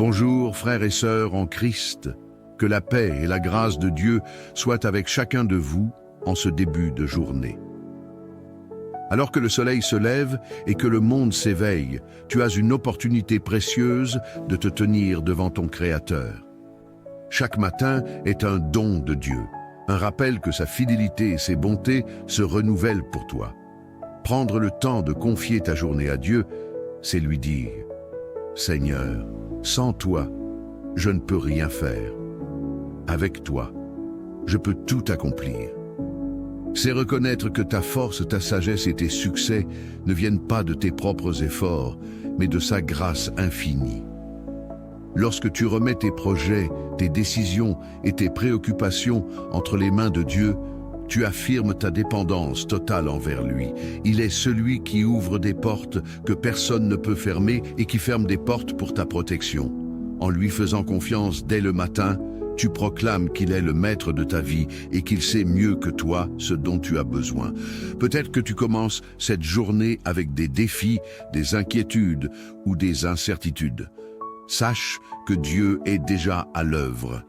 Bonjour frères et sœurs en Christ, que la paix et la grâce de Dieu soient avec chacun de vous en ce début de journée. Alors que le soleil se lève et que le monde s'éveille, tu as une opportunité précieuse de te tenir devant ton Créateur. Chaque matin est un don de Dieu, un rappel que sa fidélité et ses bontés se renouvellent pour toi. Prendre le temps de confier ta journée à Dieu, c'est lui dire « Seigneur, sans toi, je ne peux rien faire. Avec toi, je peux tout accomplir. » C'est reconnaître que ta force, ta sagesse et tes succès ne viennent pas de tes propres efforts, mais de sa grâce infinie. Lorsque tu remets tes projets, tes décisions et tes préoccupations entre les mains de Dieu, tu affirmes ta dépendance totale envers lui. Il est celui qui ouvre des portes que personne ne peut fermer et qui ferme des portes pour ta protection. En lui faisant confiance dès le matin, tu proclames qu'il est le maître de ta vie et qu'il sait mieux que toi ce dont tu as besoin. Peut-être que tu commences cette journée avec des défis, des inquiétudes ou des incertitudes. Sache que Dieu est déjà à l'œuvre.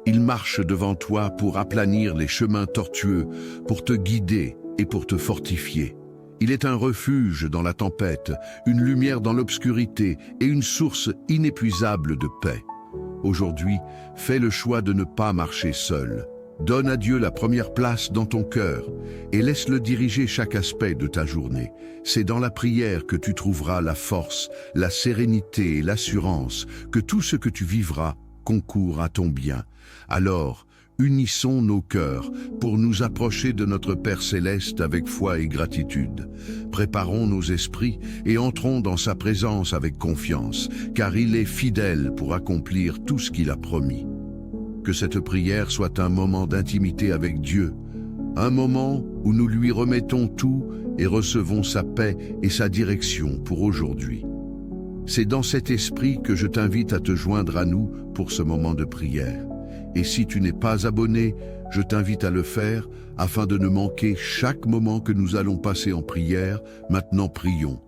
Il marche devant toi pour aplanir les chemins tortueux, pour te guider et pour te fortifier. Il est un refuge dans la tempête, une lumière dans l'obscurité et une source inépuisable de paix. Aujourd'hui, fais le choix de ne pas marcher seul. Donne à Dieu la première place dans ton cœur et laisse-le diriger chaque aspect de ta journée. C'est dans la prière que tu trouveras la force, la sérénité et l'assurance que tout ce que tu vivras concourt à ton bien. Alors, unissons nos cœurs pour nous approcher de notre Père Céleste avec foi et gratitude. Préparons nos esprits et entrons dans sa présence avec confiance, car il est fidèle pour accomplir tout ce qu'il a promis. Que cette prière soit un moment d'intimité avec Dieu, un moment où nous lui remettons tout et recevons sa paix et sa direction pour aujourd'hui. C'est dans cet esprit que je t'invite à te joindre à nous pour ce moment de prière. Et si tu n'es pas abonné, je t'invite à le faire afin de ne manquer chaque moment que nous allons passer en prière. Maintenant prions.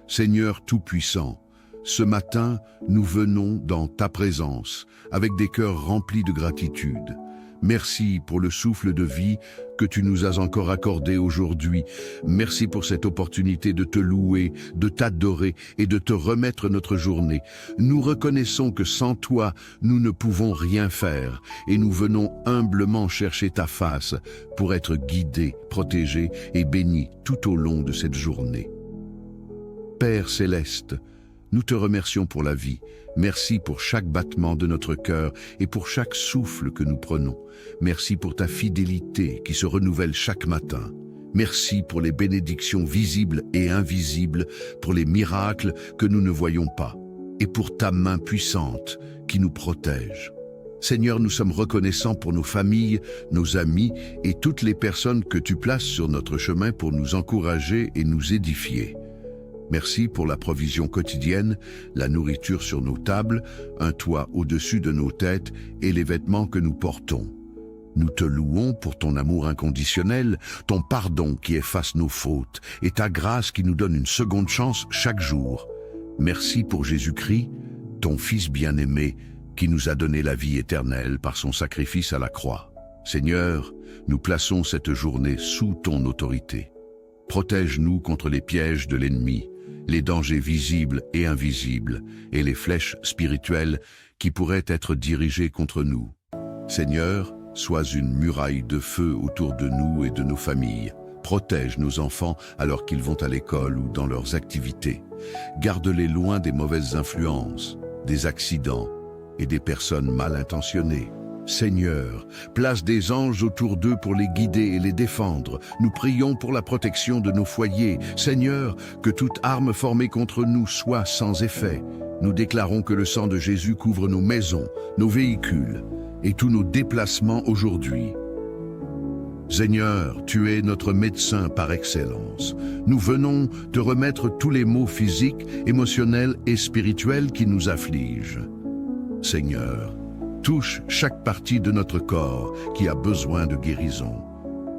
Seigneur Tout-Puissant, ce matin, nous venons dans ta présence avec des cœurs remplis de gratitude. Merci pour le souffle de vie que tu nous as encore accordé aujourd'hui. Merci pour cette opportunité de te louer, de t'adorer et de te remettre notre journée. Nous reconnaissons que sans toi, nous ne pouvons rien faire et nous venons humblement chercher ta face pour être guidés, protégés et bénis tout au long de cette journée. Père Céleste, nous te remercions pour la vie. Merci pour chaque battement de notre cœur et pour chaque souffle que nous prenons. Merci pour ta fidélité qui se renouvelle chaque matin. Merci pour les bénédictions visibles et invisibles, pour les miracles que nous ne voyons pas, et pour ta main puissante qui nous protège. Seigneur, nous sommes reconnaissants pour nos familles, nos amis et toutes les personnes que tu places sur notre chemin pour nous encourager et nous édifier. Merci pour la provision quotidienne, la nourriture sur nos tables, un toit au-dessus de nos têtes et les vêtements que nous portons. Nous te louons pour ton amour inconditionnel, ton pardon qui efface nos fautes et ta grâce qui nous donne une seconde chance chaque jour. Merci pour Jésus-Christ, ton Fils bien-aimé, qui nous a donné la vie éternelle par son sacrifice à la croix. Seigneur, nous plaçons cette journée sous ton autorité. Protège-nous contre les pièges de l'ennemi, les dangers visibles et invisibles, et les flèches spirituelles qui pourraient être dirigées contre nous. Seigneur, sois une muraille de feu autour de nous et de nos familles. Protège nos enfants alors qu'ils vont à l'école ou dans leurs activités. Garde-les loin des mauvaises influences, des accidents et des personnes mal intentionnées. Seigneur, place des anges autour d'eux pour les guider et les défendre. Nous prions pour la protection de nos foyers. Seigneur, que toute arme formée contre nous soit sans effet. Nous déclarons que le sang de Jésus couvre nos maisons, nos véhicules et tous nos déplacements aujourd'hui. Seigneur, tu es notre médecin par excellence. Nous venons te remettre tous les maux physiques, émotionnels et spirituels qui nous affligent. Seigneur, touche chaque partie de notre corps qui a besoin de guérison.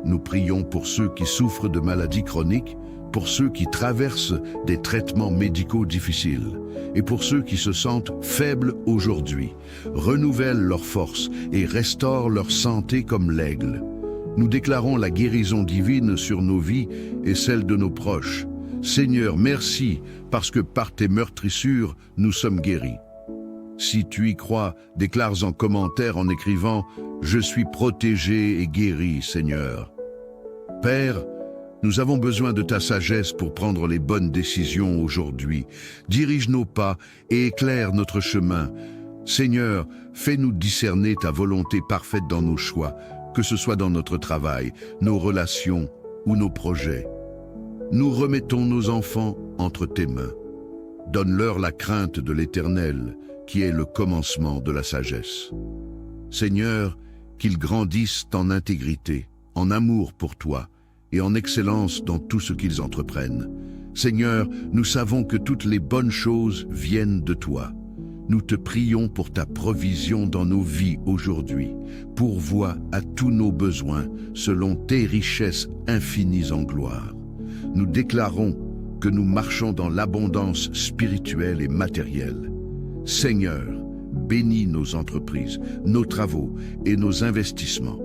Nous prions pour ceux qui souffrent de maladies chroniques, pour ceux qui traversent des traitements médicaux difficiles et pour ceux qui se sentent faibles aujourd'hui. Renouvelle leurs forces et restaure leur santé comme l'aigle. Nous déclarons la guérison divine sur nos vies et celle de nos proches. Seigneur, merci, parce que par tes meurtrissures, nous sommes guéris. Si tu y crois, déclare en commentaire en écrivant « Je suis protégé et guéri, Seigneur ». Père, nous avons besoin de ta sagesse pour prendre les bonnes décisions aujourd'hui. Dirige nos pas et éclaire notre chemin. Seigneur, fais-nous discerner ta volonté parfaite dans nos choix, que ce soit dans notre travail, nos relations ou nos projets. Nous remettons nos enfants entre tes mains. Donne-leur la crainte de l'Éternel, qui est le commencement de la sagesse. Seigneur, qu'ils grandissent en intégrité, en amour pour toi et en excellence dans tout ce qu'ils entreprennent. Seigneur, nous savons que toutes les bonnes choses viennent de toi. Nous te prions pour ta provision dans nos vies aujourd'hui. Pourvois à tous nos besoins selon tes richesses infinies en gloire. Nous déclarons que nous marchons dans l'abondance spirituelle et matérielle. Seigneur, bénis nos entreprises, nos travaux et nos investissements.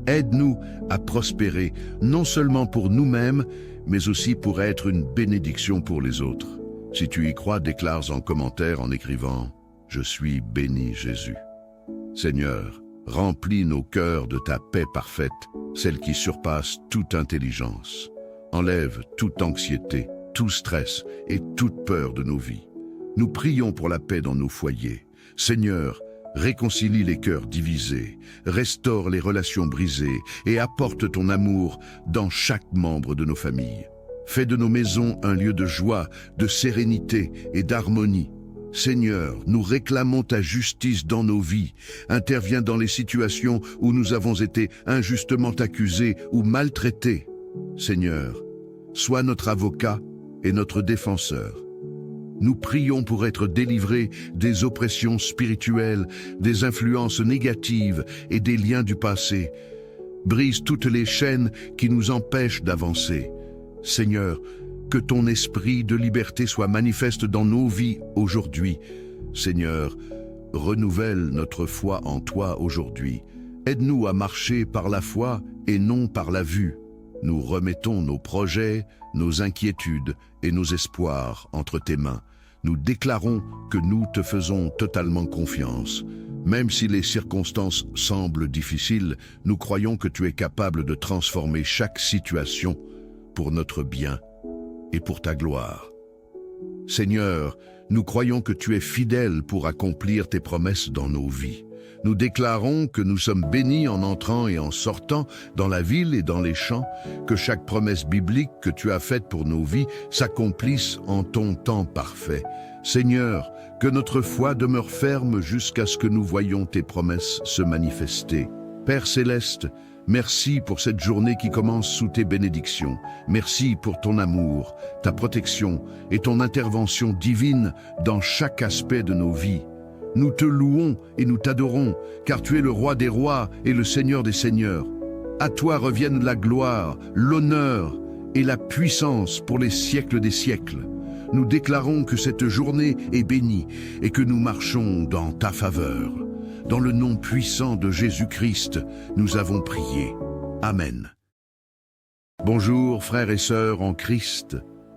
Aide-nous à prospérer, non seulement pour nous-mêmes, mais aussi pour être une bénédiction pour les autres. Si tu y crois, déclare en commentaire en écrivant « Je suis béni Jésus ». Seigneur, remplis nos cœurs de ta paix parfaite, celle qui surpasse toute intelligence. Enlève toute anxiété, tout stress et toute peur de nos vies. Nous prions pour la paix dans nos foyers. Seigneur, réconcilie les cœurs divisés, restaure les relations brisées et apporte ton amour dans chaque membre de nos familles. Fais de nos maisons un lieu de joie, de sérénité et d'harmonie. Seigneur, nous réclamons ta justice dans nos vies. Interviens dans les situations où nous avons été injustement accusés ou maltraités. Seigneur, sois notre avocat et notre défenseur. Nous prions pour être délivrés des oppressions spirituelles, des influences négatives et des liens du passé. Brise toutes les chaînes qui nous empêchent d'avancer. Seigneur, que ton esprit de liberté soit manifeste dans nos vies aujourd'hui. Seigneur, renouvelle notre foi en toi aujourd'hui. Aide-nous à marcher par la foi et non par la vue. Nous remettons nos projets, nos inquiétudes et nos espoirs entre tes mains. Nous déclarons que nous te faisons totalement confiance. Même si les circonstances semblent difficiles, nous croyons que tu es capable de transformer chaque situation pour notre bien et pour ta gloire. Seigneur, nous croyons que tu es fidèle pour accomplir tes promesses dans nos vies. Nous déclarons que nous sommes bénis en entrant et en sortant dans la ville et dans les champs, que chaque promesse biblique que tu as faite pour nos vies s'accomplisse en ton temps parfait. Seigneur, que notre foi demeure ferme jusqu'à ce que nous voyions tes promesses se manifester. Père céleste, merci pour cette journée qui commence sous tes bénédictions. Merci pour ton amour, ta protection et ton intervention divine dans chaque aspect de nos vies. Nous te louons et nous t'adorons, car tu es le roi des rois et le Seigneur des seigneurs. À toi reviennent la gloire, l'honneur et la puissance pour les siècles des siècles. Nous déclarons que cette journée est bénie et que nous marchons dans ta faveur. Dans le nom puissant de Jésus-Christ, nous avons prié. Amen. Bonjour frères et sœurs en Christ,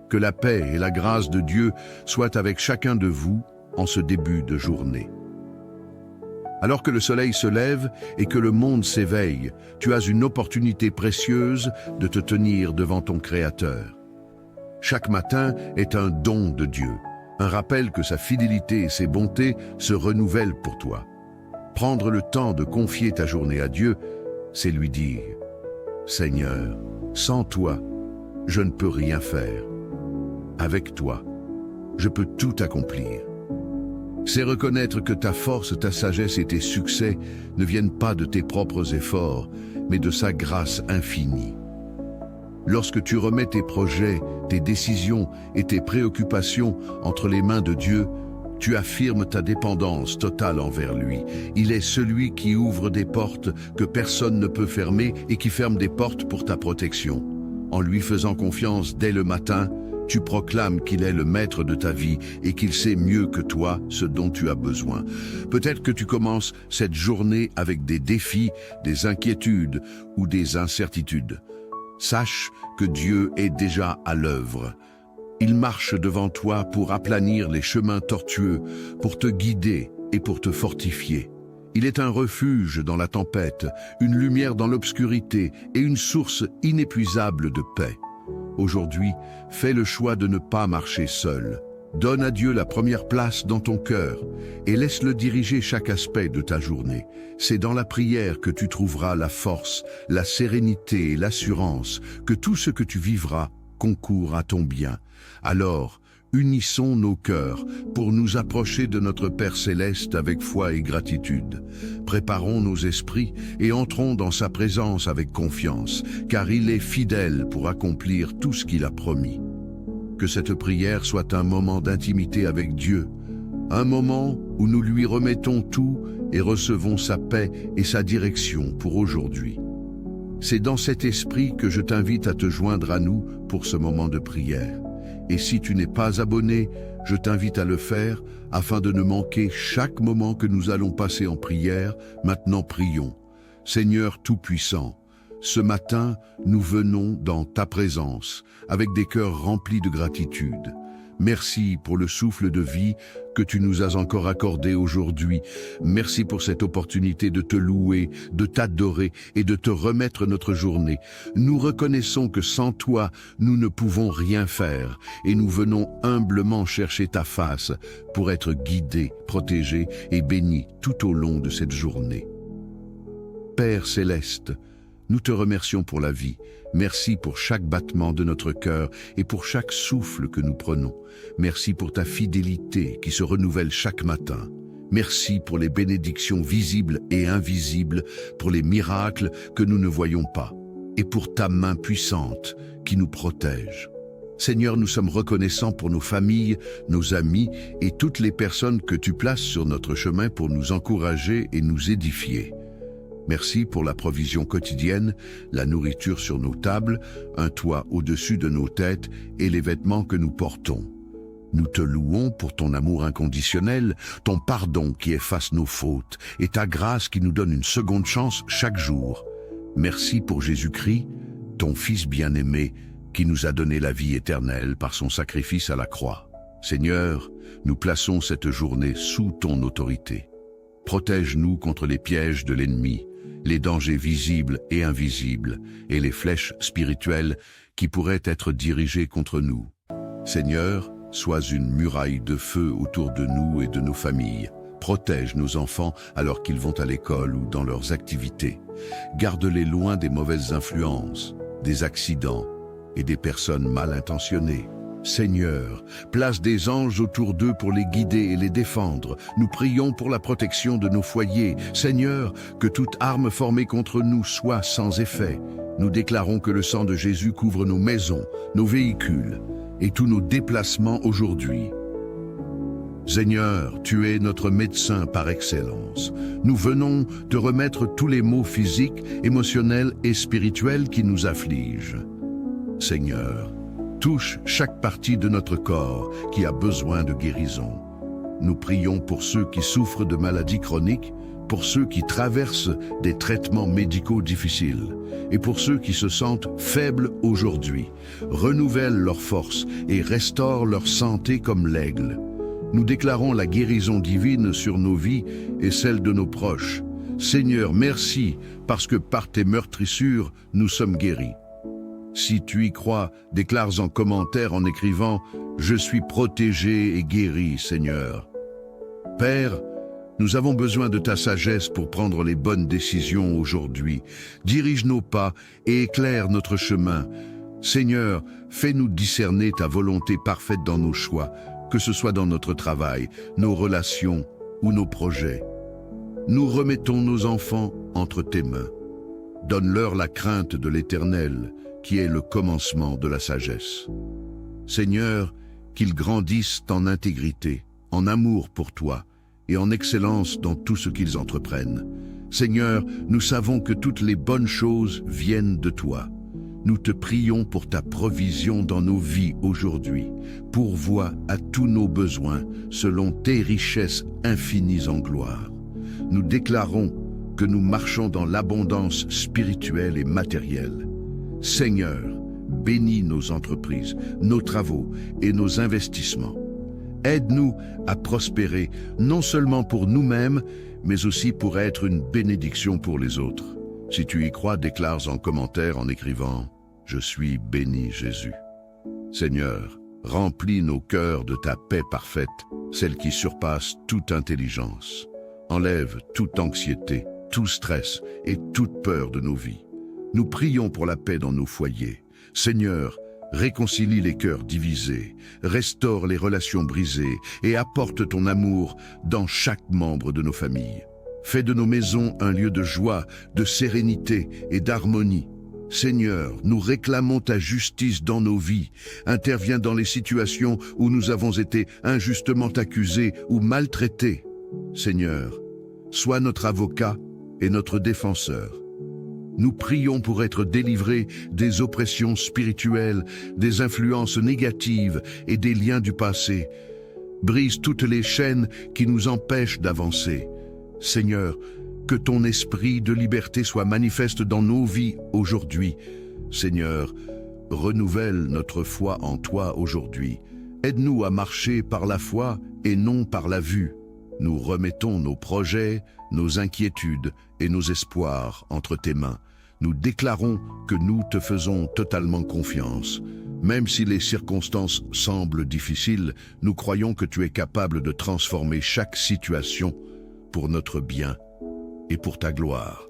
que la paix et la grâce de Dieu soient avec chacun de vous en ce début de journée. Alors que le soleil se lève et que le monde s'éveille, tu as une opportunité précieuse de te tenir devant ton Créateur. Chaque matin est un don de Dieu, un rappel que sa fidélité et ses bontés se renouvellent pour toi. Prendre le temps de confier ta journée à Dieu, c'est lui dire « Seigneur, sans toi, je ne peux rien faire. Avec toi, je peux tout accomplir. » C'est reconnaître que ta force, ta sagesse et tes succès ne viennent pas de tes propres efforts, mais de sa grâce infinie. Lorsque tu remets tes projets, tes décisions et tes préoccupations entre les mains de Dieu, tu affirmes ta dépendance totale envers lui. Il est celui qui ouvre des portes que personne ne peut fermer et qui ferme des portes pour ta protection. En lui faisant confiance dès le matin, tu proclames qu'il est le maître de ta vie et qu'il sait mieux que toi ce dont tu as besoin. Peut-être que tu commences cette journée avec des défis, des inquiétudes ou des incertitudes. Sache que Dieu est déjà à l'œuvre. Il marche devant toi pour aplanir les chemins tortueux, pour te guider et pour te fortifier. Il est un refuge dans la tempête, une lumière dans l'obscurité et une source inépuisable de paix. Aujourd'hui, fais le choix de ne pas marcher seul. Donne à Dieu la première place dans ton cœur et laisse-le diriger chaque aspect de ta journée. C'est dans la prière que tu trouveras la force, la sérénité et l'assurance que tout ce que tu vivras concourt à ton bien. Alors, unissons nos cœurs pour nous approcher de notre Père Céleste avec foi et gratitude. Préparons nos esprits et entrons dans sa présence avec confiance, car il est fidèle pour accomplir tout ce qu'il a promis. Que cette prière soit un moment d'intimité avec Dieu, un moment où nous lui remettons tout et recevons sa paix et sa direction pour aujourd'hui. C'est dans cet esprit que je t'invite à te joindre à nous pour ce moment de prière. Et si tu n'es pas abonné, je t'invite à le faire afin de ne manquer chaque moment que nous allons passer en prière. Maintenant prions. Seigneur Tout-Puissant, ce matin, nous venons dans ta présence avec des cœurs remplis de gratitude. Merci pour le souffle de vie que tu nous as encore accordé aujourd'hui. Merci pour cette opportunité de te louer, de t'adorer et de te remettre notre journée. Nous reconnaissons que sans toi, nous ne pouvons rien faire et nous venons humblement chercher ta face pour être guidés, protégés et bénis tout au long de cette journée. Père Céleste, nous te remercions pour la vie. Merci pour chaque battement de notre cœur et pour chaque souffle que nous prenons. Merci pour ta fidélité qui se renouvelle chaque matin. Merci pour les bénédictions visibles et invisibles, pour les miracles que nous ne voyons pas, et pour ta main puissante qui nous protège. Seigneur, nous sommes reconnaissants pour nos familles, nos amis et toutes les personnes que tu places sur notre chemin pour nous encourager et nous édifier. Merci pour la provision quotidienne, la nourriture sur nos tables, un toit au-dessus de nos têtes et les vêtements que nous portons. Nous te louons pour ton amour inconditionnel, ton pardon qui efface nos fautes et ta grâce qui nous donne une seconde chance chaque jour. Merci pour Jésus-Christ, ton Fils bien-aimé, qui nous a donné la vie éternelle par son sacrifice à la croix. Seigneur, nous plaçons cette journée sous ton autorité. Protège-nous contre les pièges de l'ennemi, les dangers visibles et invisibles, et les flèches spirituelles qui pourraient être dirigées contre nous. Seigneur, sois une muraille de feu autour de nous et de nos familles. Protège nos enfants alors qu'ils vont à l'école ou dans leurs activités. Garde-les loin des mauvaises influences, des accidents et des personnes mal intentionnées. Seigneur, place des anges autour d'eux pour les guider et les défendre. Nous prions pour la protection de nos foyers. Seigneur, que toute arme formée contre nous soit sans effet. Nous déclarons que le sang de Jésus couvre nos maisons, nos véhicules et tous nos déplacements aujourd'hui. Seigneur, tu es notre médecin par excellence. Nous venons te remettre tous les maux physiques, émotionnels et spirituels qui nous affligent. Seigneur, touche chaque partie de notre corps qui a besoin de guérison. Nous prions pour ceux qui souffrent de maladies chroniques, pour ceux qui traversent des traitements médicaux difficiles et pour ceux qui se sentent faibles aujourd'hui. Renouvelle leur force et restaure leur santé comme l'aigle. Nous déclarons la guérison divine sur nos vies et celle de nos proches. Seigneur, merci parce que par tes meurtrissures, nous sommes guéris. Si tu y crois, déclare en commentaire en écrivant « Je suis protégé et guéri, Seigneur ». Père, nous avons besoin de ta sagesse pour prendre les bonnes décisions aujourd'hui. Dirige nos pas et éclaire notre chemin. Seigneur, fais-nous discerner ta volonté parfaite dans nos choix, que ce soit dans notre travail, nos relations ou nos projets. Nous remettons nos enfants entre tes mains. Donne-leur la crainte de l'Éternel, qui est le commencement de la sagesse. Seigneur, qu'ils grandissent en intégrité, en amour pour toi et en excellence dans tout ce qu'ils entreprennent. Seigneur, nous savons que toutes les bonnes choses viennent de toi. nous te prions pour ta provision dans nos vies aujourd'hui. Pourvois à tous nos besoins selon tes richesses infinies en gloire. Nous déclarons que nous marchons dans l'abondance spirituelle et matérielle. Seigneur, bénis nos entreprises, nos travaux et nos investissements. Aide-nous à prospérer, non seulement pour nous-mêmes, mais aussi pour être une bénédiction pour les autres. Si tu y crois, déclare en commentaire en écrivant « Je suis béni Jésus ». Seigneur, remplis nos cœurs de ta paix parfaite, celle qui surpasse toute intelligence. Enlève toute anxiété, tout stress et toute peur de nos vies. Nous prions pour la paix dans nos foyers. Seigneur, réconcilie les cœurs divisés, restaure les relations brisées et apporte ton amour dans chaque membre de nos familles. Fais de nos maisons un lieu de joie, de sérénité et d'harmonie. Seigneur, nous réclamons ta justice dans nos vies. Interviens dans les situations où nous avons été injustement accusés ou maltraités. Seigneur, sois notre avocat et notre défenseur. Nous prions pour être délivrés des oppressions spirituelles, des influences négatives et des liens du passé. Brise toutes les chaînes qui nous empêchent d'avancer. Seigneur, que ton esprit de liberté soit manifeste dans nos vies aujourd'hui. Seigneur, renouvelle notre foi en toi aujourd'hui. Aide-nous à marcher par la foi et non par la vue. Nous remettons nos projets, nos inquiétudes et nos espoirs entre tes mains. Nous déclarons que nous te faisons totalement confiance. Même si les circonstances semblent difficiles, nous croyons que tu es capable de transformer chaque situation pour notre bien et pour ta gloire.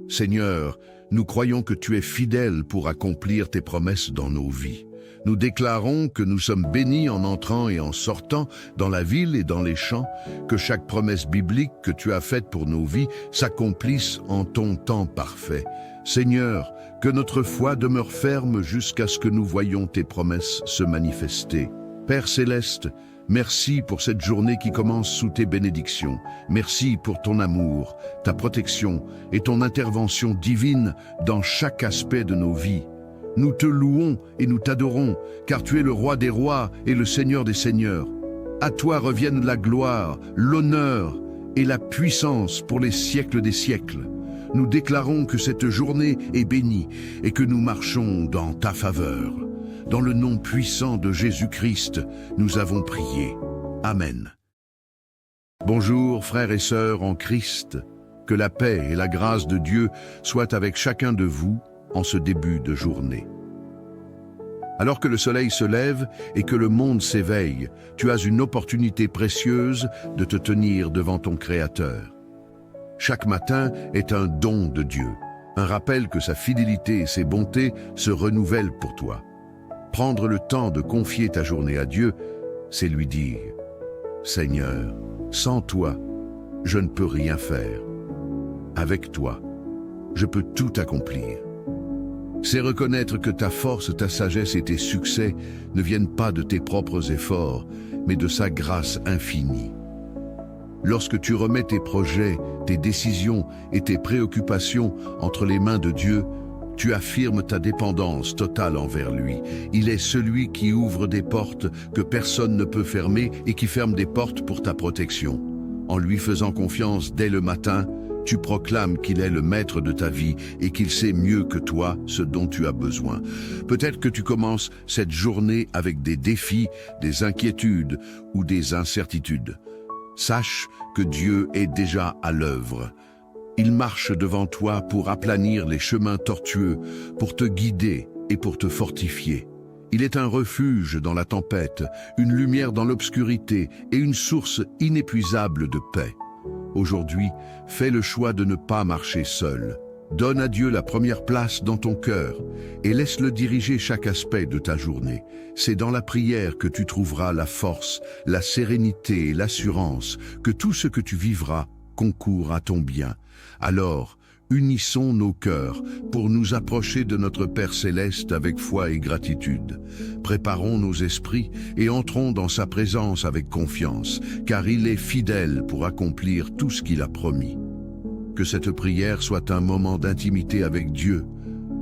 Seigneur, nous croyons que tu es fidèle pour accomplir tes promesses dans nos vies. Nous déclarons que nous sommes bénis en entrant et en sortant dans la ville et dans les champs, que chaque promesse biblique que tu as faite pour nos vies s'accomplisse en ton temps parfait. Seigneur, que notre foi demeure ferme jusqu'à ce que nous voyions tes promesses se manifester. Père céleste, merci pour cette journée qui commence sous tes bénédictions. Merci pour ton amour, ta protection et ton intervention divine dans chaque aspect de nos vies. Nous te louons et nous t'adorons, car tu es le roi des rois et le Seigneur des seigneurs. À toi reviennent la gloire, l'honneur et la puissance pour les siècles des siècles. Nous déclarons que cette journée est bénie et que nous marchons dans ta faveur. Dans le nom puissant de Jésus-Christ, nous avons prié. Amen. Bonjour frères et sœurs en Christ, que la paix et la grâce de Dieu soient avec chacun de vous en ce début de journée. Alors que le soleil se lève et que le monde s'éveille, tu as une opportunité précieuse de te tenir devant ton Créateur. Chaque matin est un don de Dieu, un rappel que sa fidélité et ses bontés se renouvellent pour toi. Prendre le temps de confier ta journée à Dieu, c'est lui dire « Seigneur, sans toi, je ne peux rien faire. Avec toi, je peux tout accomplir. » C'est reconnaître que ta force, ta sagesse et tes succès ne viennent pas de tes propres efforts, mais de sa grâce infinie. Lorsque tu remets tes projets, tes décisions et tes préoccupations entre les mains de Dieu, tu affirmes ta dépendance totale envers lui. Il est celui qui ouvre des portes que personne ne peut fermer et qui ferme des portes pour ta protection. En lui faisant confiance dès le matin, tu proclames qu'il est le maître de ta vie et qu'il sait mieux que toi ce dont tu as besoin. Peut-être que tu commences cette journée avec des défis, des inquiétudes ou des incertitudes. Sache que Dieu est déjà à l'œuvre. Il marche devant toi pour aplanir les chemins tortueux, pour te guider et pour te fortifier. Il est un refuge dans la tempête, une lumière dans l'obscurité et une source inépuisable de paix. Aujourd'hui, fais le choix de ne pas marcher seul. Donne à Dieu la première place dans ton cœur et laisse-le diriger chaque aspect de ta journée. C'est dans la prière que tu trouveras la force, la sérénité et l'assurance que tout ce que tu vivras concourt à ton bien. Alors, unissons nos cœurs pour nous approcher de notre Père Céleste avec foi et gratitude. Préparons nos esprits et entrons dans sa présence avec confiance, car il est fidèle pour accomplir tout ce qu'il a promis. Que cette prière soit un moment d'intimité avec Dieu,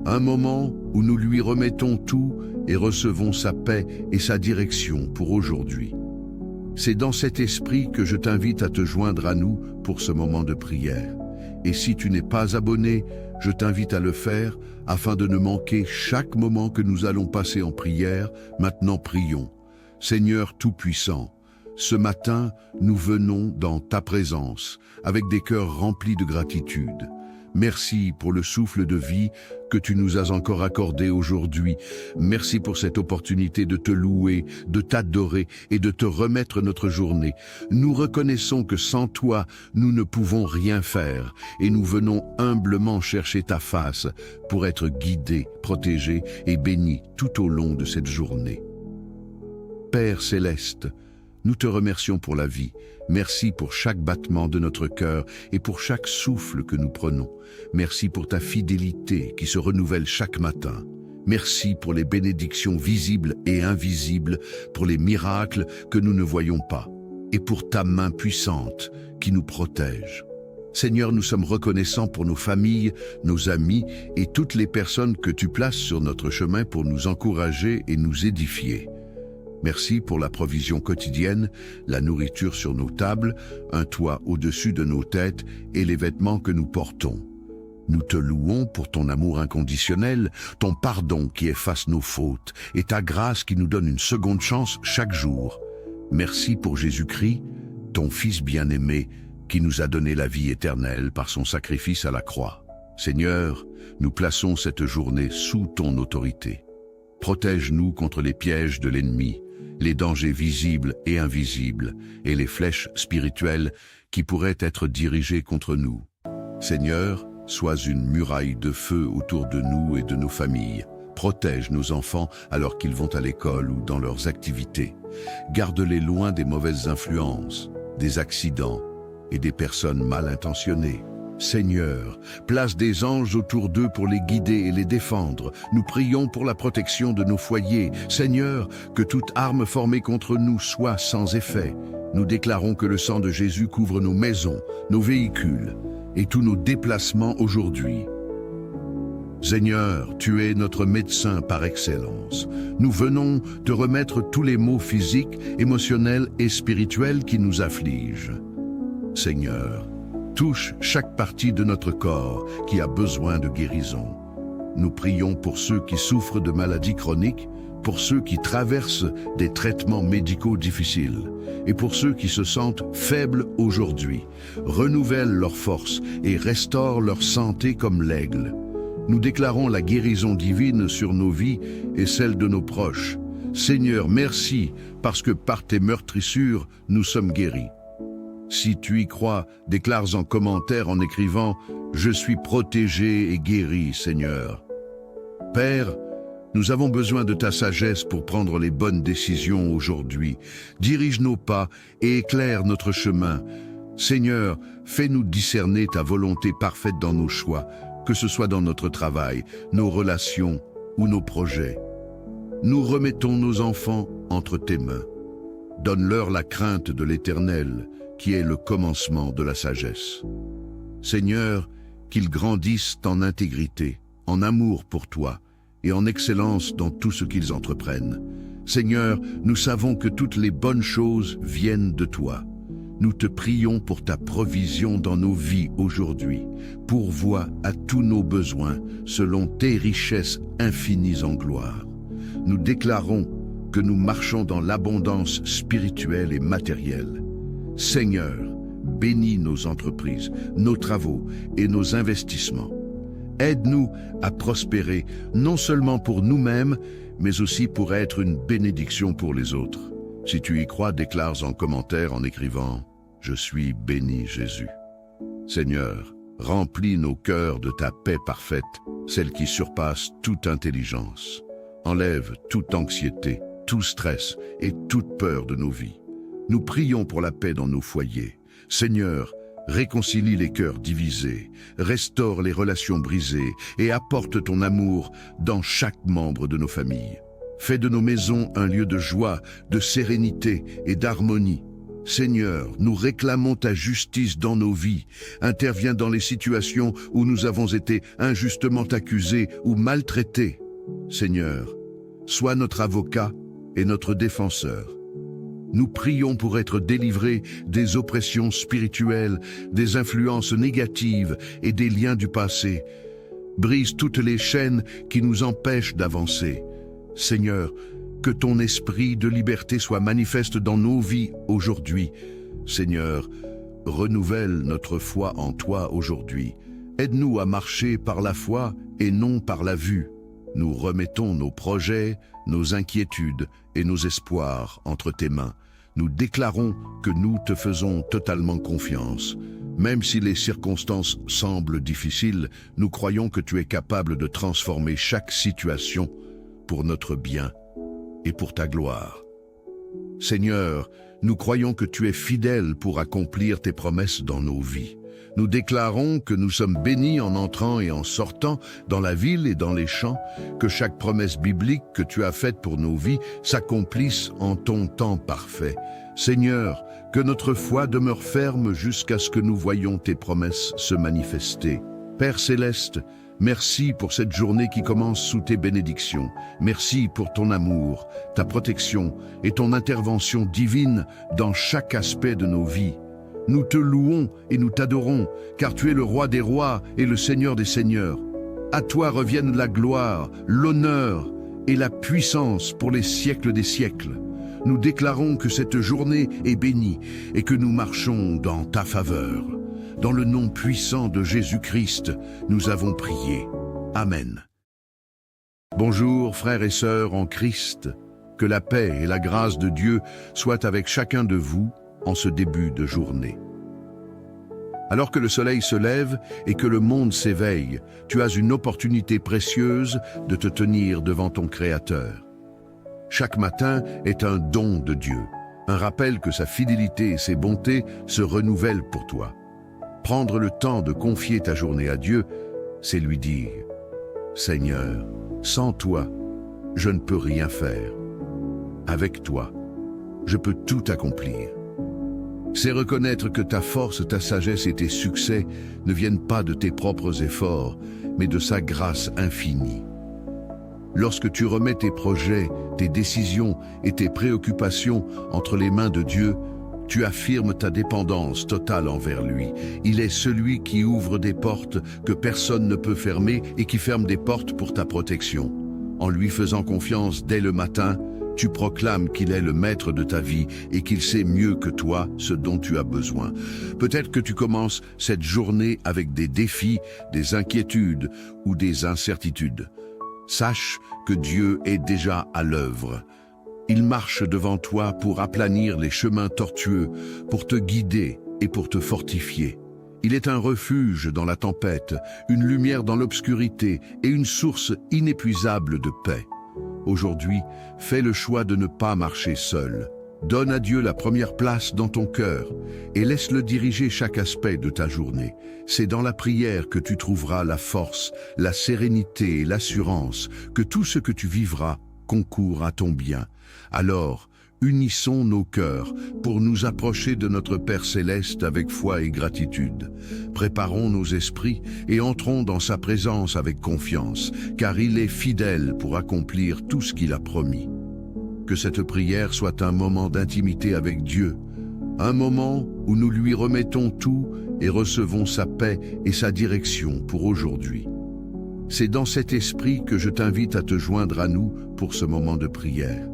un moment où nous lui remettons tout et recevons sa paix et sa direction pour aujourd'hui. C'est dans cet esprit que je t'invite à te joindre à nous pour ce moment de prière. Et si tu n'es pas abonné, je t'invite à le faire afin de ne manquer chaque moment que nous allons passer en prière. Maintenant prions. Seigneur Tout-Puissant, ce matin, nous venons dans ta présence avec des cœurs remplis de gratitude. Merci pour le souffle de vie que tu nous as encore accordé aujourd'hui. Merci pour cette opportunité de te louer, de t'adorer et de te remettre notre journée. Nous reconnaissons que sans toi, nous ne pouvons rien faire et nous venons humblement chercher ta face pour être guidés, protégés et bénis tout au long de cette journée. Père céleste, nous te remercions pour la vie. Merci pour chaque battement de notre cœur et pour chaque souffle que nous prenons. Merci pour ta fidélité qui se renouvelle chaque matin. Merci pour les bénédictions visibles et invisibles, pour les miracles que nous ne voyons pas, et pour ta main puissante qui nous protège. Seigneur, nous sommes reconnaissants pour nos familles, nos amis et toutes les personnes que tu places sur notre chemin pour nous encourager et nous édifier. Merci pour la provision quotidienne, la nourriture sur nos tables, un toit au-dessus de nos têtes et les vêtements que nous portons. Nous te louons pour ton amour inconditionnel, ton pardon qui efface nos fautes et ta grâce qui nous donne une seconde chance chaque jour. Merci pour Jésus-Christ, ton Fils bien-aimé, qui nous a donné la vie éternelle par son sacrifice à la croix. Seigneur, nous plaçons cette journée sous ton autorité. Protège-nous contre les pièges de l'ennemi, les dangers visibles et invisibles, et les flèches spirituelles qui pourraient être dirigées contre nous. Seigneur, sois une muraille de feu autour de nous et de nos familles. Protège nos enfants alors qu'ils vont à l'école ou dans leurs activités. Garde-les loin des mauvaises influences, des accidents et des personnes mal intentionnées. Seigneur, place des anges autour d'eux pour les guider et les défendre. Nous prions pour la protection de nos foyers. Seigneur, que toute arme formée contre nous soit sans effet. Nous déclarons que le sang de Jésus couvre nos maisons, nos véhicules et tous nos déplacements aujourd'hui. Seigneur, tu es notre médecin par excellence. Nous venons te remettre tous les maux physiques, émotionnels et spirituels qui nous affligent. Seigneur, touche chaque partie de notre corps qui a besoin de guérison. Nous prions pour ceux qui souffrent de maladies chroniques, pour ceux qui traversent des traitements médicaux difficiles et pour ceux qui se sentent faibles aujourd'hui. Renouvelle leur force et restaure leur santé comme l'aigle. Nous déclarons la guérison divine sur nos vies et celle de nos proches. Seigneur, merci parce que par tes meurtrissures, nous sommes guéris. Si tu y crois, déclare en commentaire en écrivant « Je suis protégé et guéri, Seigneur ». Père, nous avons besoin de ta sagesse pour prendre les bonnes décisions aujourd'hui. Dirige nos pas et éclaire notre chemin. Seigneur, fais-nous discerner ta volonté parfaite dans nos choix, que ce soit dans notre travail, nos relations ou nos projets. Nous remettons nos enfants entre tes mains. Donne-leur la crainte de l'Éternel, qui est le commencement de la sagesse. Seigneur, qu'ils grandissent en intégrité, en amour pour toi et en excellence dans tout ce qu'ils entreprennent. Seigneur, nous savons que toutes les bonnes choses viennent de toi. Nous te prions pour ta provision dans nos vies aujourd'hui. Pourvois à tous nos besoins selon tes richesses infinies en gloire. Nous déclarons que nous marchons dans l'abondance spirituelle et matérielle. Seigneur, bénis nos entreprises, nos travaux et nos investissements. Aide-nous à prospérer, non seulement pour nous-mêmes, mais aussi pour être une bénédiction pour les autres. Si tu y crois, déclare en commentaire en écrivant « Je suis béni Jésus ». Seigneur, remplis nos cœurs de ta paix parfaite, celle qui surpasse toute intelligence. Enlève toute anxiété, tout stress et toute peur de nos vies. Nous prions pour la paix dans nos foyers. Seigneur, réconcilie les cœurs divisés, restaure les relations brisées et apporte ton amour dans chaque membre de nos familles. Fais de nos maisons un lieu de joie, de sérénité et d'harmonie. Seigneur, nous réclamons ta justice dans nos vies. Interviens dans les situations où nous avons été injustement accusés ou maltraités. Seigneur, sois notre avocat et notre défenseur. Nous prions pour être délivrés des oppressions spirituelles, des influences négatives et des liens du passé. Brise toutes les chaînes qui nous empêchent d'avancer. Seigneur, que ton esprit de liberté soit manifeste dans nos vies aujourd'hui. Seigneur, renouvelle notre foi en toi aujourd'hui. Aide-nous à marcher par la foi et non par la vue. Nous remettons nos projets, nos inquiétudes et nos espoirs entre tes mains. Nous déclarons que nous te faisons totalement confiance. Même si les circonstances semblent difficiles, nous croyons que tu es capable de transformer chaque situation pour notre bien et pour ta gloire. Seigneur, nous croyons que tu es fidèle pour accomplir tes promesses dans nos vies. Nous déclarons que nous sommes bénis en entrant et en sortant dans la ville et dans les champs, que chaque promesse biblique que tu as faite pour nos vies s'accomplisse en ton temps parfait. Seigneur, que notre foi demeure ferme jusqu'à ce que nous voyions tes promesses se manifester. Père céleste, merci pour cette journée qui commence sous tes bénédictions. Merci pour ton amour, ta protection et ton intervention divine dans chaque aspect de nos vies. Nous te louons et nous t'adorons, car tu es le roi des rois et le Seigneur des seigneurs. À toi reviennent la gloire, l'honneur et la puissance pour les siècles des siècles. Nous déclarons que cette journée est bénie et que nous marchons dans ta faveur. Dans le nom puissant de Jésus-Christ, nous avons prié. Amen. Bonjour frères et sœurs en Christ, que la paix et la grâce de Dieu soient avec chacun de vous en ce début de journée. Alors que le soleil se lève et que le monde s'éveille, tu as une opportunité précieuse de te tenir devant ton Créateur. Chaque matin est un don de Dieu, un rappel que sa fidélité et ses bontés se renouvellent pour toi. Prendre le temps de confier ta journée à Dieu, c'est lui dire « Seigneur, sans toi, je ne peux rien faire. Avec toi, je peux tout accomplir. » C'est reconnaître que ta force, ta sagesse et tes succès ne viennent pas de tes propres efforts, mais de sa grâce infinie. Lorsque tu remets tes projets, tes décisions et tes préoccupations entre les mains de Dieu, tu affirmes ta dépendance totale envers lui. Il est celui qui ouvre des portes que personne ne peut fermer et qui ferme des portes pour ta protection. En lui faisant confiance dès le matin, tu proclames qu'il est le maître de ta vie et qu'il sait mieux que toi ce dont tu as besoin. Peut-être que tu commences cette journée avec des défis, des inquiétudes ou des incertitudes. Sache que Dieu est déjà à l'œuvre. Il marche devant toi pour aplanir les chemins tortueux, pour te guider et pour te fortifier. Il est un refuge dans la tempête, une lumière dans l'obscurité et une source inépuisable de paix. Aujourd'hui, fais le choix de ne pas marcher seul. Donne à Dieu la première place dans ton cœur et laisse-le diriger chaque aspect de ta journée. C'est dans la prière que tu trouveras la force, la sérénité et l'assurance que tout ce que tu vivras concourt à ton bien. Alors, unissons nos cœurs pour nous approcher de notre Père céleste avec foi et gratitude. Préparons nos esprits et entrons dans sa présence avec confiance, car il est fidèle pour accomplir tout ce qu'il a promis. Que cette prière soit un moment d'intimité avec Dieu, un moment où nous lui remettons tout et recevons sa paix et sa direction pour aujourd'hui. C'est dans cet esprit que je t'invite à te joindre à nous pour ce moment de prière.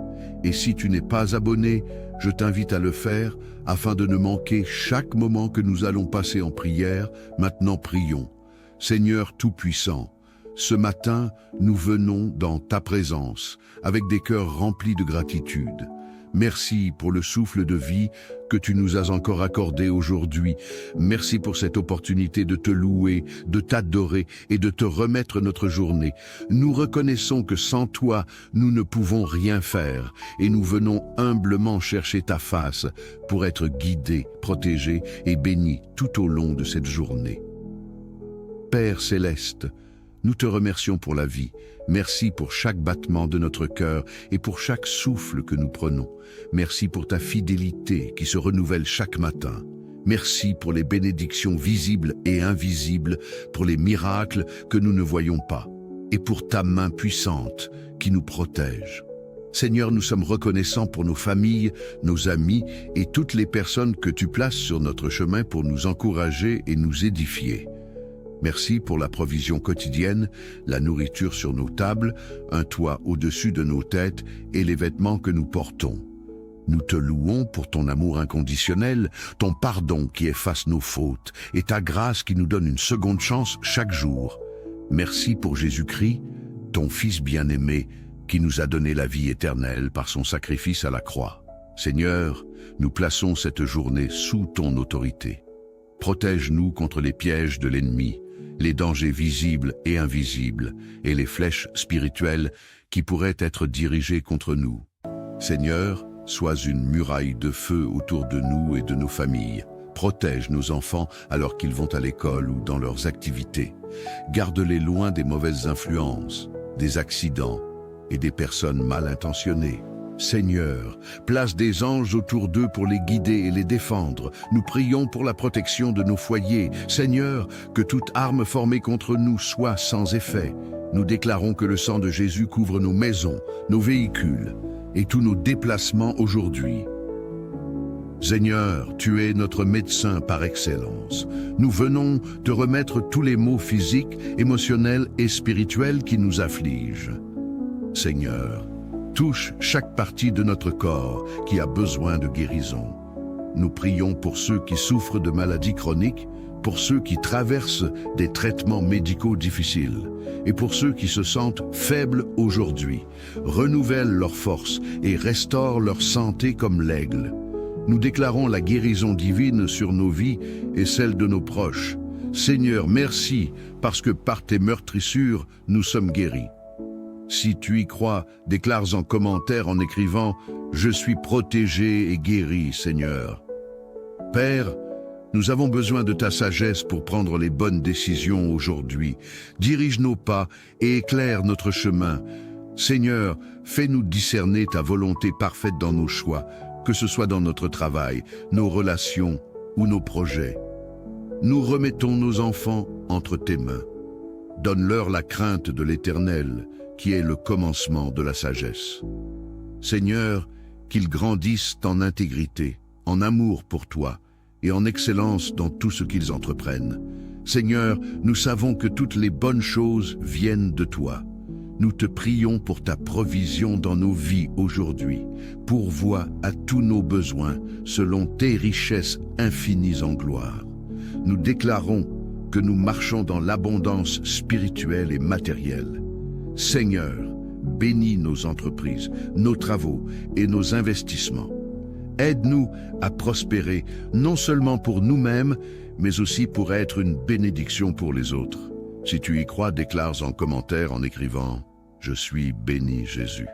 Et si tu n'es pas abonné, je t'invite à le faire afin de ne manquer chaque moment que nous allons passer en prière. Maintenant prions. Seigneur Tout-Puissant, ce matin, nous venons dans ta présence avec des cœurs remplis de gratitude. Merci pour le souffle de vie que tu nous as encore accordé aujourd'hui. Merci pour cette opportunité de te louer, de t'adorer et de te remettre notre journée. Nous reconnaissons que sans toi, nous ne pouvons rien faire et nous venons humblement chercher ta face pour être guidés, protégés et bénis tout au long de cette journée. Père céleste, nous te remercions pour la vie. Merci pour chaque battement de notre cœur et pour chaque souffle que nous prenons. Merci pour ta fidélité qui se renouvelle chaque matin. Merci pour les bénédictions visibles et invisibles, pour les miracles que nous ne voyons pas. et pour ta main puissante qui nous protège. Seigneur, nous sommes reconnaissants pour nos familles, nos amis et toutes les personnes que tu places sur notre chemin pour nous encourager et nous édifier. Merci pour la provision quotidienne, la nourriture sur nos tables, un toit au-dessus de nos têtes et les vêtements que nous portons. Nous te louons pour ton amour inconditionnel, ton pardon qui efface nos fautes et ta grâce qui nous donne une seconde chance chaque jour. Merci pour Jésus-Christ, ton Fils bien-aimé, qui nous a donné la vie éternelle par son sacrifice à la croix. Seigneur, nous plaçons cette journée sous ton autorité. Protège-nous contre les pièges de l'ennemi, les dangers visibles et invisibles, et les flèches spirituelles qui pourraient être dirigées contre nous. Seigneur, sois une muraille de feu autour de nous et de nos familles. Protège nos enfants alors qu'ils vont à l'école ou dans leurs activités. Garde-les loin des mauvaises influences, des accidents et des personnes mal intentionnées. Seigneur, place des anges autour d'eux pour les guider et les défendre. Nous prions pour la protection de nos foyers. Seigneur, que toute arme formée contre nous soit sans effet. Nous déclarons que le sang de Jésus couvre nos maisons, nos véhicules et tous nos déplacements aujourd'hui. Seigneur, tu es notre médecin par excellence. Nous venons te remettre tous les maux physiques, émotionnels et spirituels qui nous affligent. Seigneur, touche chaque partie de notre corps qui a besoin de guérison. Nous prions pour ceux qui souffrent de maladies chroniques, pour ceux qui traversent des traitements médicaux difficiles et pour ceux qui se sentent faibles aujourd'hui. Renouvelle leurs forces et restaure leur santé comme l'aigle. Nous déclarons la guérison divine sur nos vies et celle de nos proches. Seigneur, merci parce que par tes meurtrissures, nous sommes guéris. Si tu y crois, déclare en commentaire en écrivant « Je suis protégé et guéri, Seigneur ». Père, nous avons besoin de ta sagesse pour prendre les bonnes décisions aujourd'hui. Dirige nos pas et éclaire notre chemin. Seigneur, fais-nous discerner ta volonté parfaite dans nos choix, que ce soit dans notre travail, nos relations ou nos projets. Nous remettons nos enfants entre tes mains. Donne-leur la crainte de l'Éternel, qui est le commencement de la sagesse. Seigneur, qu'ils grandissent en intégrité, en amour pour toi et en excellence dans tout ce qu'ils entreprennent. Seigneur, nous savons que toutes les bonnes choses viennent de toi. Nous te prions pour ta provision dans nos vies aujourd'hui. Pourvois à tous nos besoins selon tes richesses infinies en gloire. Nous déclarons que nous marchons dans l'abondance spirituelle et matérielle. Seigneur, bénis nos entreprises, nos travaux et nos investissements. Aide-nous à prospérer, non seulement pour nous-mêmes, mais aussi pour être une bénédiction pour les autres. Si tu y crois, déclare en commentaire en écrivant « Je suis béni Jésus ».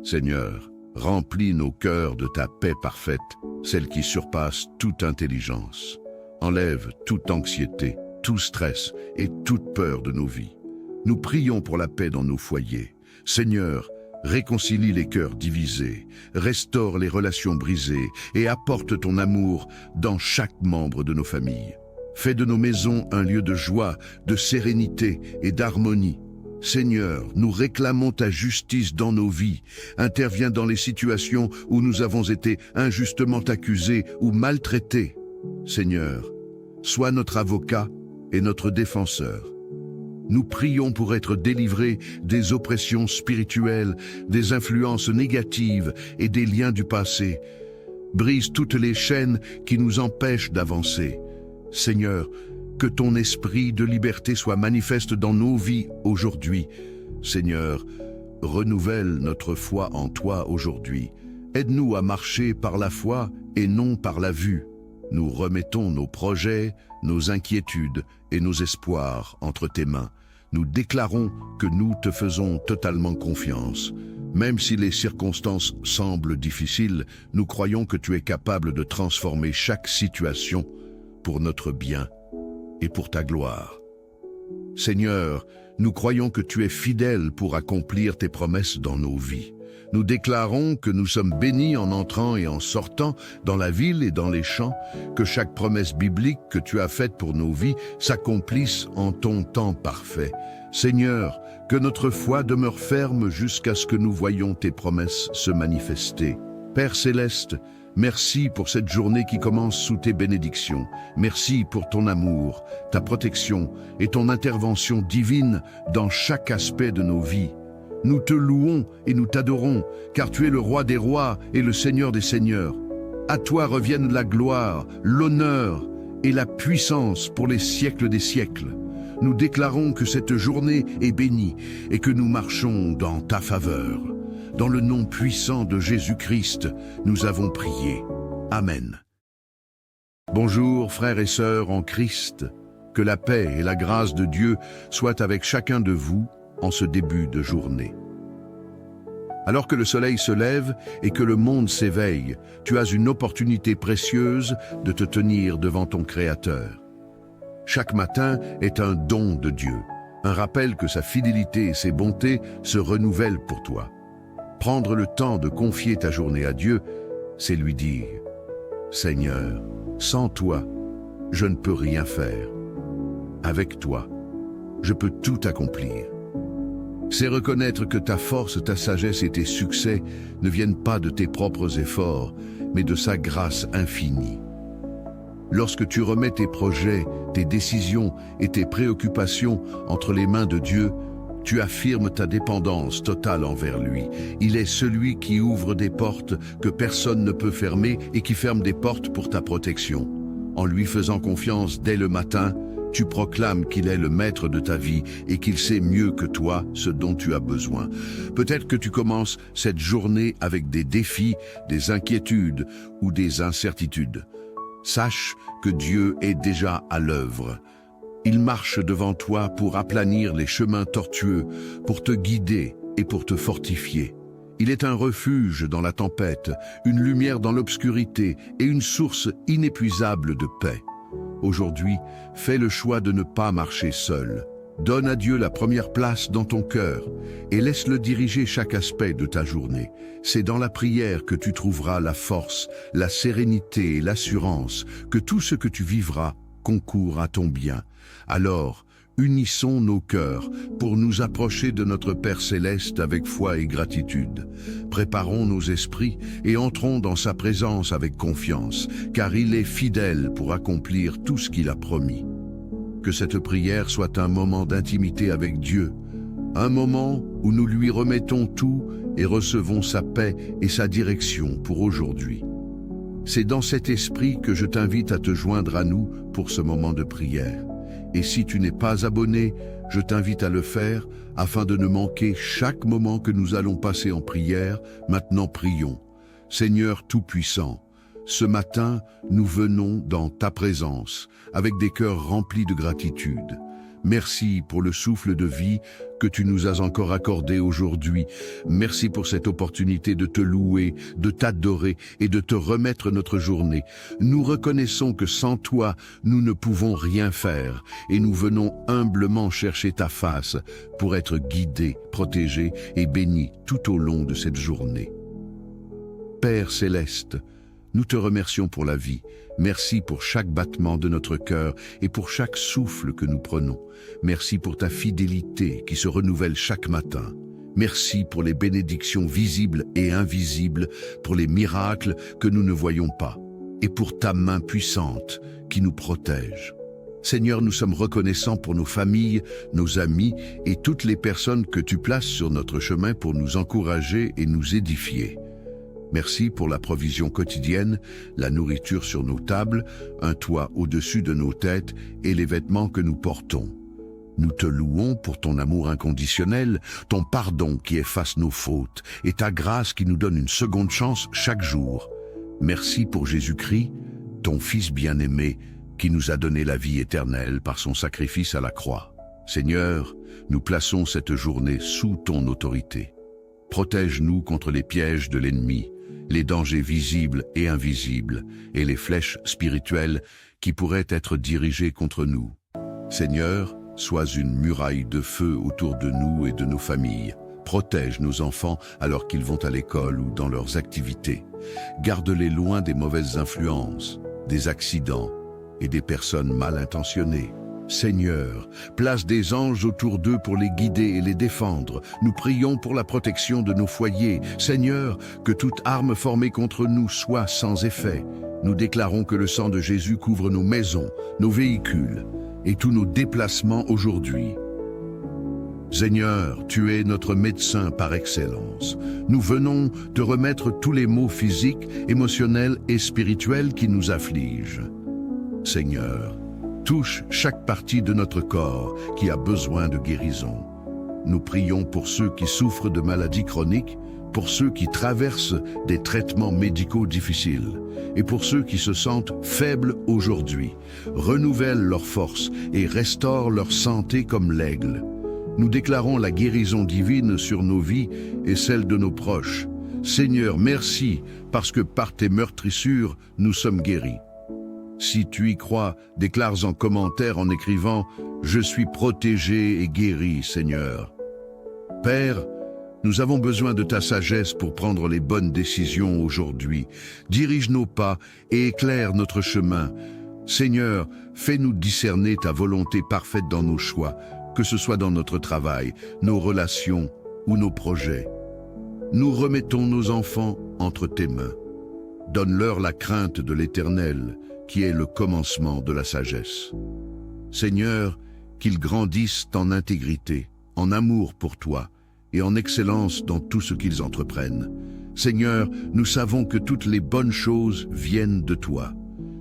Seigneur, remplis nos cœurs de ta paix parfaite, celle qui surpasse toute intelligence. Enlève toute anxiété, tout stress et toute peur de nos vies. Nous prions pour la paix dans nos foyers. Seigneur, réconcilie les cœurs divisés, restaure les relations brisées et apporte ton amour dans chaque membre de nos familles. Fais de nos maisons un lieu de joie, de sérénité et d'harmonie. Seigneur, nous réclamons ta justice dans nos vies. Interviens dans les situations où nous avons été injustement accusés ou maltraités. Seigneur, sois notre avocat et notre défenseur. Nous prions pour être délivrés des oppressions spirituelles, des influences négatives et des liens du passé. Brise toutes les chaînes qui nous empêchent d'avancer. Seigneur, que ton esprit de liberté soit manifeste dans nos vies aujourd'hui. Seigneur, renouvelle notre foi en toi aujourd'hui. Aide-nous à marcher par la foi et non par la vue. Nous remettons nos projets, nos inquiétudes et nos espoirs entre tes mains. Nous déclarons que nous te faisons totalement confiance. Même si les circonstances semblent difficiles, nous croyons que tu es capable de transformer chaque situation pour notre bien et pour ta gloire. Seigneur, nous croyons que tu es fidèle pour accomplir tes promesses dans nos vies. Nous déclarons que nous sommes bénis en entrant et en sortant dans la ville et dans les champs, que chaque promesse biblique que tu as faite pour nos vies s'accomplisse en ton temps parfait. Seigneur, que notre foi demeure ferme jusqu'à ce que nous voyions tes promesses se manifester. Père céleste, merci pour cette journée qui commence sous tes bénédictions. Merci pour ton amour, ta protection et ton intervention divine dans chaque aspect de nos vies. Nous te louons et nous t'adorons, car tu es le roi des rois et le Seigneur des seigneurs. À toi reviennent la gloire, l'honneur et la puissance pour les siècles des siècles. Nous déclarons que cette journée est bénie et que nous marchons dans ta faveur. Dans le nom puissant de Jésus-Christ, nous avons prié. Amen. Bonjour frères et sœurs en Christ, que la paix et la grâce de Dieu soient avec chacun de vous en ce début de journée. Alors que le soleil se lève et que le monde s'éveille, tu as une opportunité précieuse de te tenir devant ton Créateur. Chaque matin est un don de Dieu, un rappel que sa fidélité et ses bontés se renouvellent pour toi. Prendre le temps de confier ta journée à Dieu, c'est lui dire « Seigneur, sans toi, je ne peux rien faire. Avec toi, je peux tout accomplir. » C'est reconnaître que ta force, ta sagesse et tes succès ne viennent pas de tes propres efforts, mais de sa grâce infinie. Lorsque tu remets tes projets, tes décisions et tes préoccupations entre les mains de Dieu, tu affirmes ta dépendance totale envers lui. Il est celui qui ouvre des portes que personne ne peut fermer et qui ferme des portes pour ta protection. En lui faisant confiance dès le matin, tu proclames qu'il est le maître de ta vie et qu'il sait mieux que toi ce dont tu as besoin. Peut-être que tu commences cette journée avec des défis, des inquiétudes ou des incertitudes. Sache que Dieu est déjà à l'œuvre. Il marche devant toi pour aplanir les chemins tortueux, pour te guider et pour te fortifier. Il est un refuge dans la tempête, une lumière dans l'obscurité et une source inépuisable de paix. Aujourd'hui, fais le choix de ne pas marcher seul. Donne à Dieu la première place dans ton cœur et laisse-le diriger chaque aspect de ta journée. C'est dans la prière que tu trouveras la force, la sérénité et l'assurance que tout ce que tu vivras concourt à ton bien. Alors, unissons nos cœurs pour nous approcher de notre Père Céleste avec foi et gratitude. Préparons nos esprits et entrons dans sa présence avec confiance, car il est fidèle pour accomplir tout ce qu'il a promis. Que cette prière soit un moment d'intimité avec Dieu, un moment où nous lui remettons tout et recevons sa paix et sa direction pour aujourd'hui. C'est dans cet esprit que je t'invite à te joindre à nous pour ce moment de prière. Et si tu n'es pas abonné, je t'invite à le faire afin de ne manquer chaque moment que nous allons passer en prière. Maintenant prions. Seigneur Tout-Puissant, ce matin, nous venons dans ta présence avec des cœurs remplis de gratitude. Merci pour le souffle de vie que tu nous as encore accordé aujourd'hui. Merci pour cette opportunité de te louer, de t'adorer et de te remettre notre journée. Nous reconnaissons que sans toi, nous ne pouvons rien faire et nous venons humblement chercher ta face pour être guidés, protégés et bénis tout au long de cette journée. Père Céleste, nous te remercions pour la vie. Merci pour chaque battement de notre cœur et pour chaque souffle que nous prenons. Merci pour ta fidélité qui se renouvelle chaque matin. Merci pour les bénédictions visibles et invisibles, pour les miracles que nous ne voyons pas, et pour ta main puissante qui nous protège. Seigneur, nous sommes reconnaissants pour nos familles, nos amis et toutes les personnes que tu places sur notre chemin pour nous encourager et nous édifier. Merci pour la provision quotidienne, la nourriture sur nos tables, un toit au-dessus de nos têtes et les vêtements que nous portons. Nous te louons pour ton amour inconditionnel, ton pardon qui efface nos fautes et ta grâce qui nous donne une seconde chance chaque jour. Merci pour Jésus-Christ, ton Fils bien-aimé, qui nous a donné la vie éternelle par son sacrifice à la croix. Seigneur, nous plaçons cette journée sous ton autorité. Protège-nous contre les pièges de l'ennemi, les dangers visibles et invisibles, et les flèches spirituelles qui pourraient être dirigées contre nous. Seigneur, sois une muraille de feu autour de nous et de nos familles. Protège nos enfants alors qu'ils vont à l'école ou dans leurs activités. Garde-les loin des mauvaises influences, des accidents et des personnes mal intentionnées. Seigneur, place des anges autour d'eux pour les guider et les défendre. Nous prions pour la protection de nos foyers. Seigneur, que toute arme formée contre nous soit sans effet. Nous déclarons que le sang de Jésus couvre nos maisons, nos véhicules et tous nos déplacements aujourd'hui. Seigneur, tu es notre médecin par excellence. Nous venons te remettre tous les maux physiques, émotionnels et spirituels qui nous affligent. Seigneur, touche chaque partie de notre corps qui a besoin de guérison. Nous prions pour ceux qui souffrent de maladies chroniques, pour ceux qui traversent des traitements médicaux difficiles et pour ceux qui se sentent faibles aujourd'hui. Renouvelle leurs forces et restaure leur santé comme l'aigle. Nous déclarons la guérison divine sur nos vies et celle de nos proches. Seigneur, merci parce que par tes meurtrissures, nous sommes guéris. Si tu y crois, déclare en commentaire en écrivant « Je suis protégé et guéri, Seigneur ». Père, nous avons besoin de ta sagesse pour prendre les bonnes décisions aujourd'hui. Dirige nos pas et éclaire notre chemin. Seigneur, fais-nous discerner ta volonté parfaite dans nos choix, que ce soit dans notre travail, nos relations ou nos projets. Nous remettons nos enfants entre tes mains. Donne-leur la crainte de l'Éternel, qui est le commencement de la sagesse. Seigneur, qu'ils grandissent en intégrité, en amour pour toi et en excellence dans tout ce qu'ils entreprennent. Seigneur, nous savons que toutes les bonnes choses viennent de toi.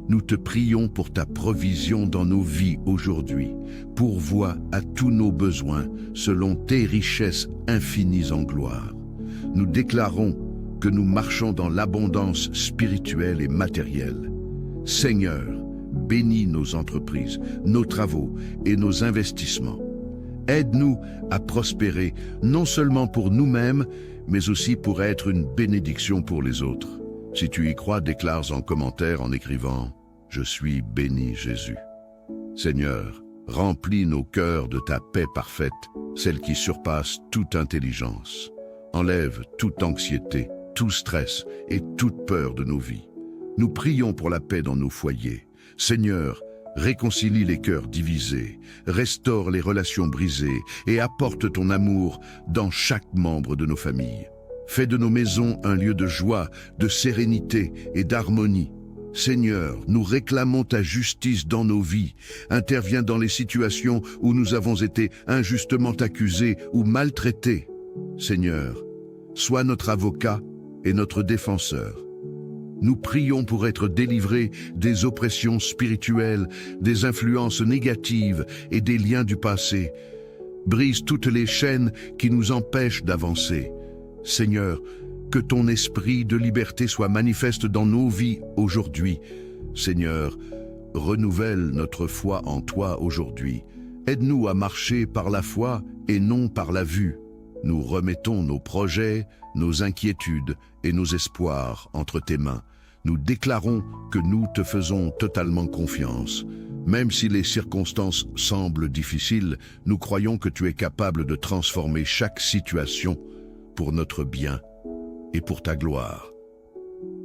Nous te prions pour ta provision dans nos vies aujourd'hui. Pourvois à tous nos besoins selon tes richesses infinies en gloire. Nous déclarons que nous marchons dans l'abondance spirituelle et matérielle. Seigneur, bénis nos entreprises, nos travaux et nos investissements. Aide-nous à prospérer, non seulement pour nous-mêmes, mais aussi pour être une bénédiction pour les autres. Si tu y crois, déclare en commentaire en écrivant « Je suis béni Jésus ». Seigneur, remplis nos cœurs de ta paix parfaite, celle qui surpasse toute intelligence. Enlève toute anxiété, tout stress et toute peur de nos vies. Nous prions pour la paix dans nos foyers. Seigneur, réconcilie les cœurs divisés, restaure les relations brisées et apporte ton amour dans chaque membre de nos familles. Fais de nos maisons un lieu de joie, de sérénité et d'harmonie. Seigneur, nous réclamons ta justice dans nos vies. Interviens dans les situations où nous avons été injustement accusés ou maltraités. Seigneur, sois notre avocat et notre défenseur. Nous prions pour être délivrés des oppressions spirituelles, des influences négatives et des liens du passé. Brise toutes les chaînes qui nous empêchent d'avancer. Seigneur, que ton esprit de liberté soit manifeste dans nos vies aujourd'hui. Seigneur, renouvelle notre foi en toi aujourd'hui. Aide-nous à marcher par la foi et non par la vue. Nous remettons nos projets, nos inquiétudes et nos espoirs entre tes mains. Nous déclarons que nous te faisons totalement confiance. Même si les circonstances semblent difficiles, nous croyons que tu es capable de transformer chaque situation pour notre bien et pour ta gloire.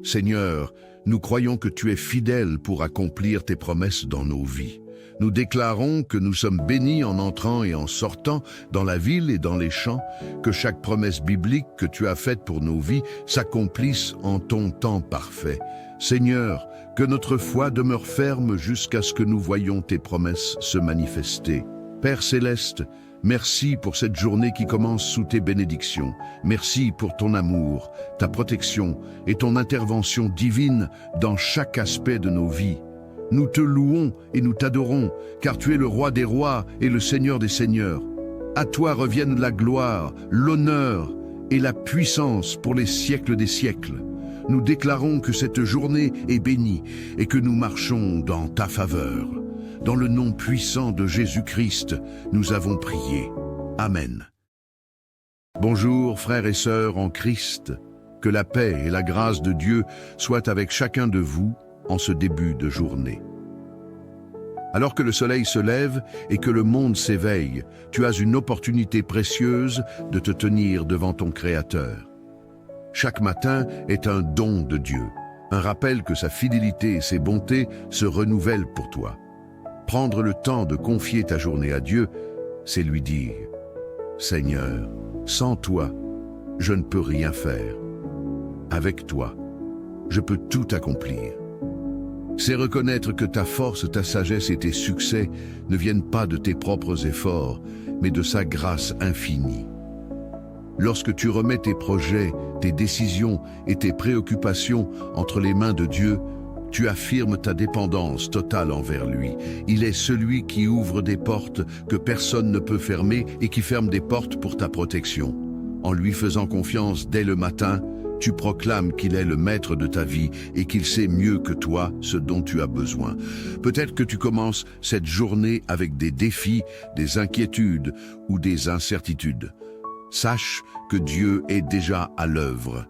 Seigneur, nous croyons que tu es fidèle pour accomplir tes promesses dans nos vies. Nous déclarons que nous sommes bénis en entrant et en sortant dans la ville et dans les champs, que chaque promesse biblique que tu as faite pour nos vies s'accomplisse en ton temps parfait. Seigneur, que notre foi demeure ferme jusqu'à ce que nous voyions tes promesses se manifester. Père céleste, merci pour cette journée qui commence sous tes bénédictions. Merci pour ton amour, ta protection et ton intervention divine dans chaque aspect de nos vies. Nous te louons et nous t'adorons, car tu es le roi des rois et le Seigneur des seigneurs. À toi reviennent la gloire, l'honneur et la puissance pour les siècles des siècles. Nous déclarons que cette journée est bénie et que nous marchons dans ta faveur. Dans le nom puissant de Jésus-Christ, nous avons prié. Amen. Bonjour frères et sœurs en Christ, que la paix et la grâce de Dieu soient avec chacun de vous en ce début de journée. Alors que le soleil se lève et que le monde s'éveille, tu as une opportunité précieuse de te tenir devant ton Créateur. Chaque matin est un don de Dieu, un rappel que sa fidélité et ses bontés se renouvellent pour toi. Prendre le temps de confier ta journée à Dieu, c'est lui dire « Seigneur, sans toi, je ne peux rien faire. Avec toi, je peux tout accomplir. » C'est reconnaître que ta force, ta sagesse et tes succès ne viennent pas de tes propres efforts, mais de sa grâce infinie. Lorsque tu remets tes projets, tes décisions et tes préoccupations entre les mains de Dieu, tu affirmes ta dépendance totale envers lui. Il est celui qui ouvre des portes que personne ne peut fermer et qui ferme des portes pour ta protection. En lui faisant confiance dès le matin, tu proclames qu'il est le maître de ta vie et qu'il sait mieux que toi ce dont tu as besoin. Peut-être que tu commences cette journée avec des défis, des inquiétudes ou des incertitudes. Sache que Dieu est déjà à l'œuvre.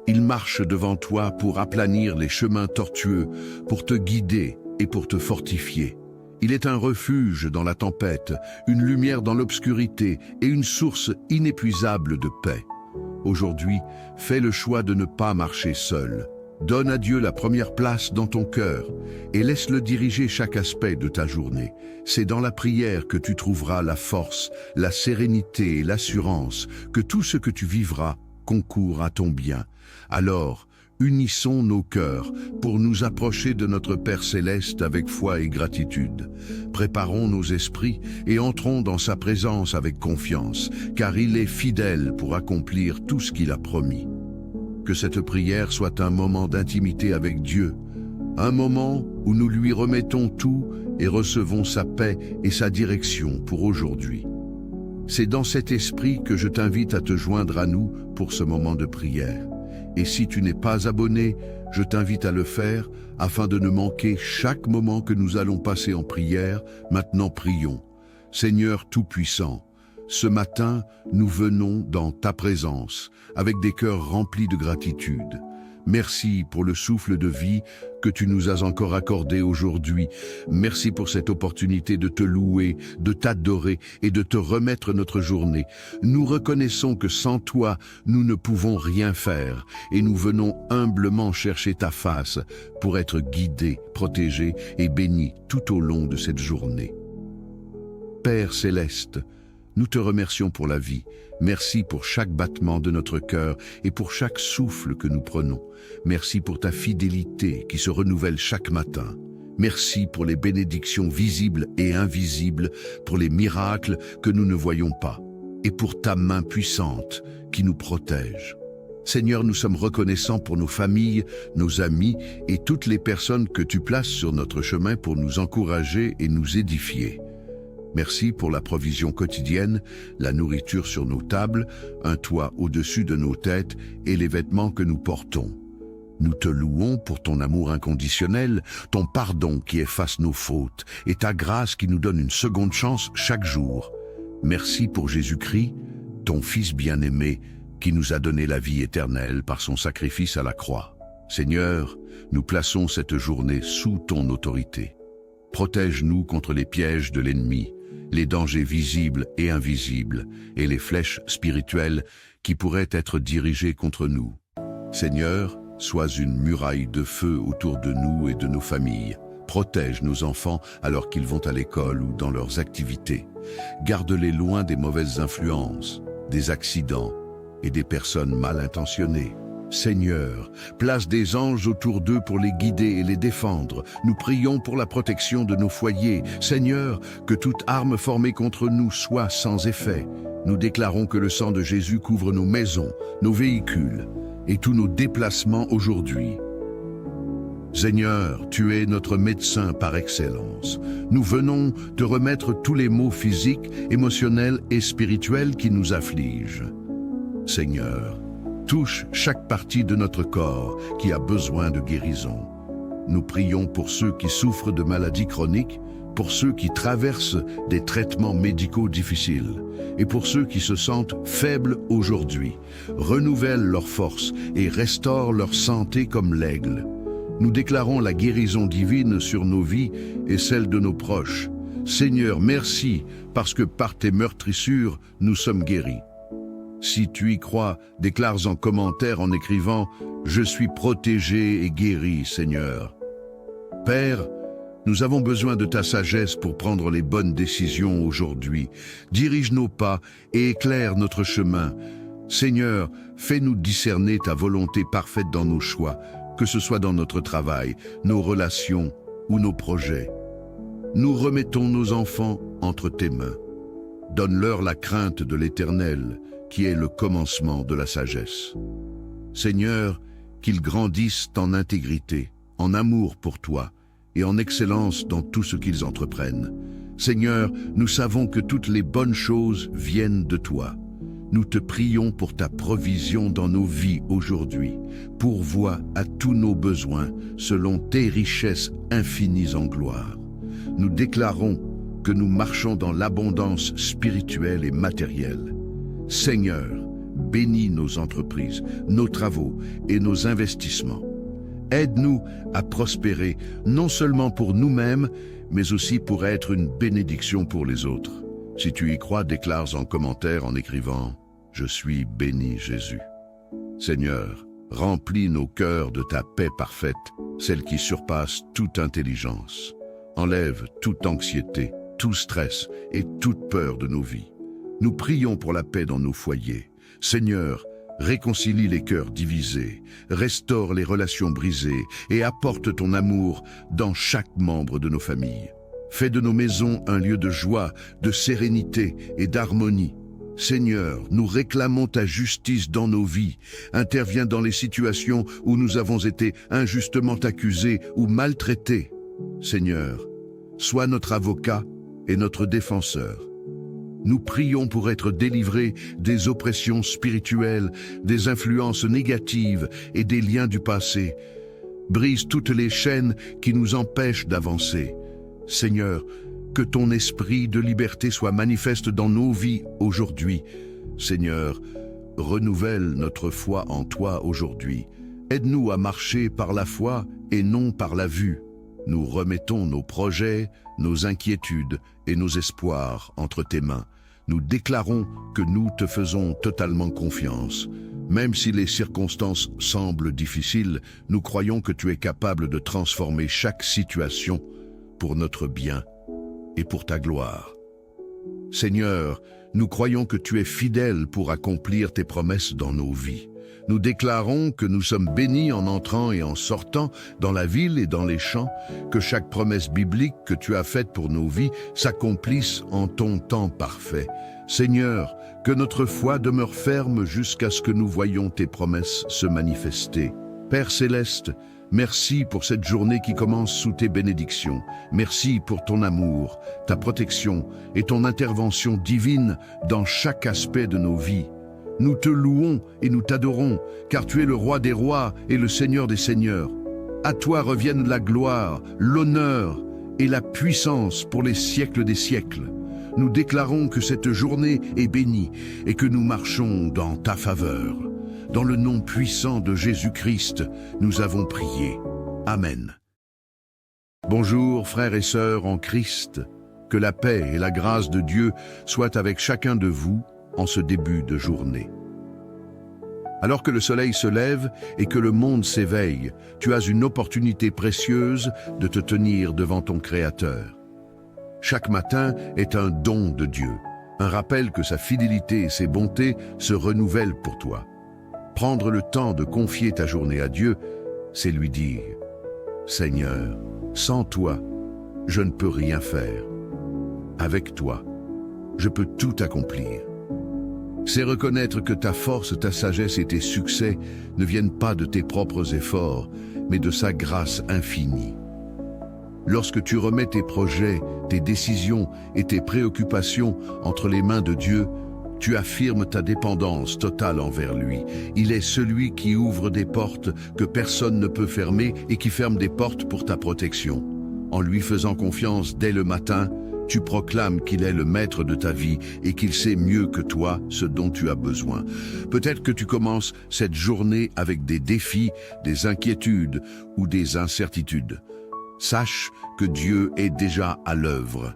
Il marche devant toi pour aplanir les chemins tortueux, pour te guider et pour te fortifier. Il est un refuge dans la tempête, une lumière dans l'obscurité et une source inépuisable de paix. Aujourd'hui, fais le choix de ne pas marcher seul. Donne à Dieu la première place dans ton cœur et laisse-le diriger chaque aspect de ta journée. C'est dans la prière que tu trouveras la force, la sérénité et l'assurance que tout ce que tu vivras concourt à ton bien. Alors, unissons nos cœurs pour nous approcher de notre Père Céleste avec foi et gratitude. Préparons nos esprits et entrons dans sa présence avec confiance, car il est fidèle pour accomplir tout ce qu'il a promis. Que cette prière soit un moment d'intimité avec Dieu, un moment où nous lui remettons tout et recevons sa paix et sa direction pour aujourd'hui. C'est dans cet esprit que je t'invite à te joindre à nous pour ce moment de prière. Et si tu n'es pas abonné, je t'invite à le faire afin de ne manquer chaque moment que nous allons passer en prière. Maintenant prions. Seigneur Tout-Puissant, ce matin, nous venons dans ta présence avec des cœurs remplis de gratitude. Merci pour le souffle de vie que tu nous as encore accordé aujourd'hui. Merci pour cette opportunité de te louer, de t'adorer et de te remettre notre journée. Nous reconnaissons que sans toi, nous ne pouvons rien faire et nous venons humblement chercher ta face pour être guidés, protégés et bénis tout au long de cette journée. Père Céleste, nous te remercions pour la vie. Merci pour chaque battement de notre cœur et pour chaque souffle que nous prenons. Merci pour ta fidélité qui se renouvelle chaque matin. Merci pour les bénédictions visibles et invisibles, pour les miracles que nous ne voyons pas, et pour ta main puissante qui nous protège. Seigneur, nous sommes reconnaissants pour nos familles, nos amis et toutes les personnes que tu places sur notre chemin pour nous encourager et nous édifier. Merci pour la provision quotidienne, la nourriture sur nos tables, un toit au-dessus de nos têtes et les vêtements que nous portons. Nous te louons pour ton amour inconditionnel, ton pardon qui efface nos fautes et ta grâce qui nous donne une seconde chance chaque jour. Merci pour Jésus-Christ, ton Fils bien-aimé, qui nous a donné la vie éternelle par son sacrifice à la croix. Seigneur, nous plaçons cette journée sous ton autorité. Protège-nous contre les pièges de l'ennemi, les dangers visibles et invisibles, et les flèches spirituelles qui pourraient être dirigées contre nous. Seigneur, sois une muraille de feu autour de nous et de nos familles. Protège nos enfants alors qu'ils vont à l'école ou dans leurs activités. Garde-les loin des mauvaises influences, des accidents et des personnes mal intentionnées. Seigneur, place des anges autour d'eux pour les guider et les défendre. Nous prions pour la protection de nos foyers. Seigneur, que toute arme formée contre nous soit sans effet. Nous déclarons que le sang de Jésus couvre nos maisons, nos véhicules et tous nos déplacements aujourd'hui. Seigneur, tu es notre médecin par excellence. Nous venons te remettre tous les maux physiques, émotionnels et spirituels qui nous affligent. Seigneur, touche chaque partie de notre corps qui a besoin de guérison. Nous prions pour ceux qui souffrent de maladies chroniques, pour ceux qui traversent des traitements médicaux difficiles et pour ceux qui se sentent faibles aujourd'hui. Renouvelle leur force et restaure leur santé comme l'aigle. Nous déclarons la guérison divine sur nos vies et celle de nos proches. Seigneur, merci, parce que par tes meurtrissures, nous sommes guéris. Si tu y crois, déclare en commentaire en écrivant « Je suis protégé et guéri, Seigneur ». Père, nous avons besoin de ta sagesse pour prendre les bonnes décisions aujourd'hui. Dirige nos pas et éclaire notre chemin. Seigneur, fais-nous discerner ta volonté parfaite dans nos choix, que ce soit dans notre travail, nos relations ou nos projets. Nous remettons nos enfants entre tes mains. Donne-leur la crainte de l'Éternel, qui est le commencement de la sagesse. Seigneur, qu'ils grandissent en intégrité, en amour pour toi et en excellence dans tout ce qu'ils entreprennent. Seigneur, nous savons que toutes les bonnes choses viennent de toi. Nous te prions pour ta provision dans nos vies aujourd'hui. Pourvois à tous nos besoins selon tes richesses infinies en gloire. Nous déclarons que nous marchons dans l'abondance spirituelle et matérielle. Seigneur, bénis nos entreprises, nos travaux et nos investissements. Aide-nous à prospérer, non seulement pour nous-mêmes, mais aussi pour être une bénédiction pour les autres. Si tu y crois, déclare en commentaire en écrivant « Je suis béni Jésus ». Seigneur, remplis nos cœurs de ta paix parfaite, celle qui surpasse toute intelligence. Enlève toute anxiété, tout stress et toute peur de nos vies. Nous prions pour la paix dans nos foyers. Seigneur, réconcilie les cœurs divisés, restaure les relations brisées et apporte ton amour dans chaque membre de nos familles. Fais de nos maisons un lieu de joie, de sérénité et d'harmonie. Seigneur, nous réclamons ta justice dans nos vies. Interviens dans les situations où nous avons été injustement accusés ou maltraités. Seigneur, sois notre avocat et notre défenseur. Nous prions pour être délivrés des oppressions spirituelles, des influences négatives et des liens du passé. Brise toutes les chaînes qui nous empêchent d'avancer. Seigneur, que ton esprit de liberté soit manifeste dans nos vies aujourd'hui. Seigneur, renouvelle notre foi en toi aujourd'hui. Aide-nous à marcher par la foi et non par la vue. Nous remettons nos projets, nos inquiétudes et nos espoirs entre tes mains. Nous déclarons que nous te faisons totalement confiance. Même si les circonstances semblent difficiles, nous croyons que tu es capable de transformer chaque situation pour notre bien et pour ta gloire. Seigneur, nous croyons que tu es fidèle pour accomplir tes promesses dans nos vies. Nous déclarons que nous sommes bénis en entrant et en sortant dans la ville et dans les champs, que chaque promesse biblique que tu as faite pour nos vies s'accomplisse en ton temps parfait. Seigneur, que notre foi demeure ferme jusqu'à ce que nous voyions tes promesses se manifester. Père céleste, merci pour cette journée qui commence sous tes bénédictions. Merci pour ton amour, ta protection et ton intervention divine dans chaque aspect de nos vies. Nous te louons et nous t'adorons, car tu es le roi des rois et le Seigneur des seigneurs. À toi reviennent la gloire, l'honneur et la puissance pour les siècles des siècles. Nous déclarons que cette journée est bénie et que nous marchons dans ta faveur. Dans le nom puissant de Jésus-Christ, nous avons prié. Amen. Bonjour frères et sœurs en Christ, que la paix et la grâce de Dieu soient avec chacun de vous en ce début de journée. Alors que le soleil se lève et que le monde s'éveille, tu as une opportunité précieuse de te tenir devant ton Créateur. Chaque matin est un don de Dieu, un rappel que sa fidélité et ses bontés se renouvellent pour toi. Prendre le temps de confier ta journée à Dieu, c'est lui dire « Seigneur, sans toi, je ne peux rien faire. Avec toi, je peux tout accomplir. » C'est reconnaître que ta force, ta sagesse et tes succès ne viennent pas de tes propres efforts, mais de sa grâce infinie. Lorsque tu remets tes projets, tes décisions et tes préoccupations entre les mains de Dieu, tu affirmes ta dépendance totale envers lui. Il est celui qui ouvre des portes que personne ne peut fermer et qui ferme des portes pour ta protection. En lui faisant confiance dès le matin, Tu proclames qu'il est le maître de ta vie et qu'il sait mieux que toi ce dont tu as besoin. Peut-être que tu commences cette journée avec des défis, des inquiétudes ou des incertitudes. Sache que Dieu est déjà à l'œuvre.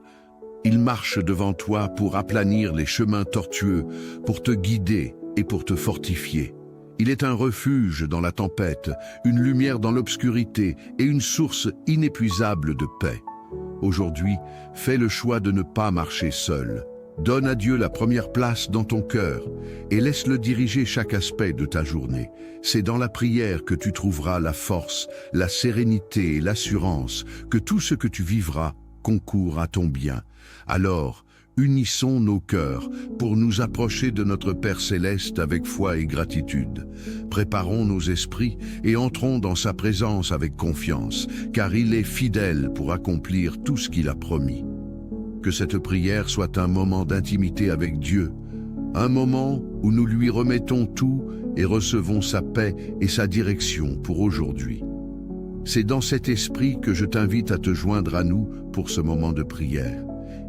Il marche devant toi pour aplanir les chemins tortueux, pour te guider et pour te fortifier. Il est un refuge dans la tempête, une lumière dans l'obscurité et une source inépuisable de paix. Aujourd'hui, fais le choix de ne pas marcher seul. Donne à Dieu la première place dans ton cœur et laisse-le diriger chaque aspect de ta journée. C'est dans la prière que tu trouveras la force, la sérénité et l'assurance que tout ce que tu vivras concourt à ton bien. Alors, unissons nos cœurs pour nous approcher de notre Père Céleste avec foi et gratitude. Préparons nos esprits et entrons dans sa présence avec confiance, car il est fidèle pour accomplir tout ce qu'il a promis. Que cette prière soit un moment d'intimité avec Dieu, un moment où nous lui remettons tout et recevons sa paix et sa direction pour aujourd'hui. C'est dans cet esprit que je t'invite à te joindre à nous pour ce moment de prière.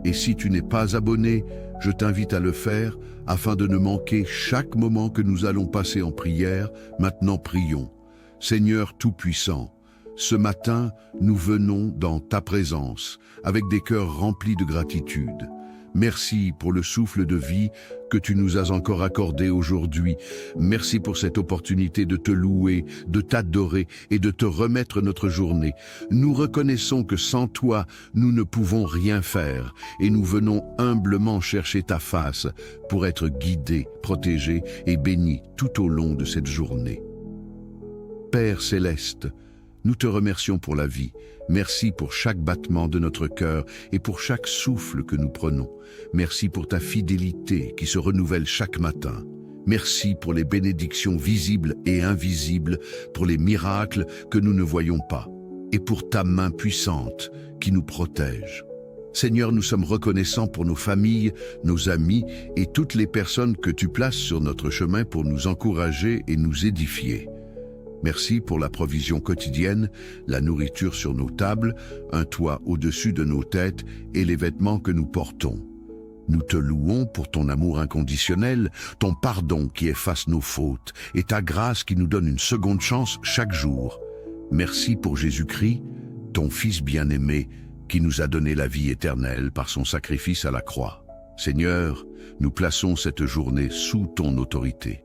Et si tu n'es pas abonné, je t'invite à le faire afin de ne manquer chaque moment que nous allons passer en prière. Maintenant prions. Seigneur Tout-Puissant, ce matin, nous venons dans ta présence avec des cœurs remplis de gratitude. Merci pour le souffle de vie que tu nous as encore accordé aujourd'hui. Merci pour cette opportunité de te louer, de t'adorer et de te remettre notre journée. Nous reconnaissons que sans toi, nous ne pouvons rien faire et nous venons humblement chercher ta face pour être guidés, protégés et bénis tout au long de cette journée. Père Céleste, nous te remercions pour la vie. Merci pour chaque battement de notre cœur et pour chaque souffle que nous prenons. Merci pour ta fidélité qui se renouvelle chaque matin. Merci pour les bénédictions visibles et invisibles, pour les miracles que nous ne voyons pas, et pour ta main puissante qui nous protège. Seigneur, nous sommes reconnaissants pour nos familles, nos amis et toutes les personnes que tu places sur notre chemin pour nous encourager et nous édifier. Merci pour la provision quotidienne, la nourriture sur nos tables, un toit au-dessus de nos têtes et les vêtements que nous portons. Nous te louons pour ton amour inconditionnel, ton pardon qui efface nos fautes et ta grâce qui nous donne une seconde chance chaque jour. Merci pour Jésus-Christ, ton Fils bien-aimé, qui nous a donné la vie éternelle par son sacrifice à la croix. Seigneur, nous plaçons cette journée sous ton autorité.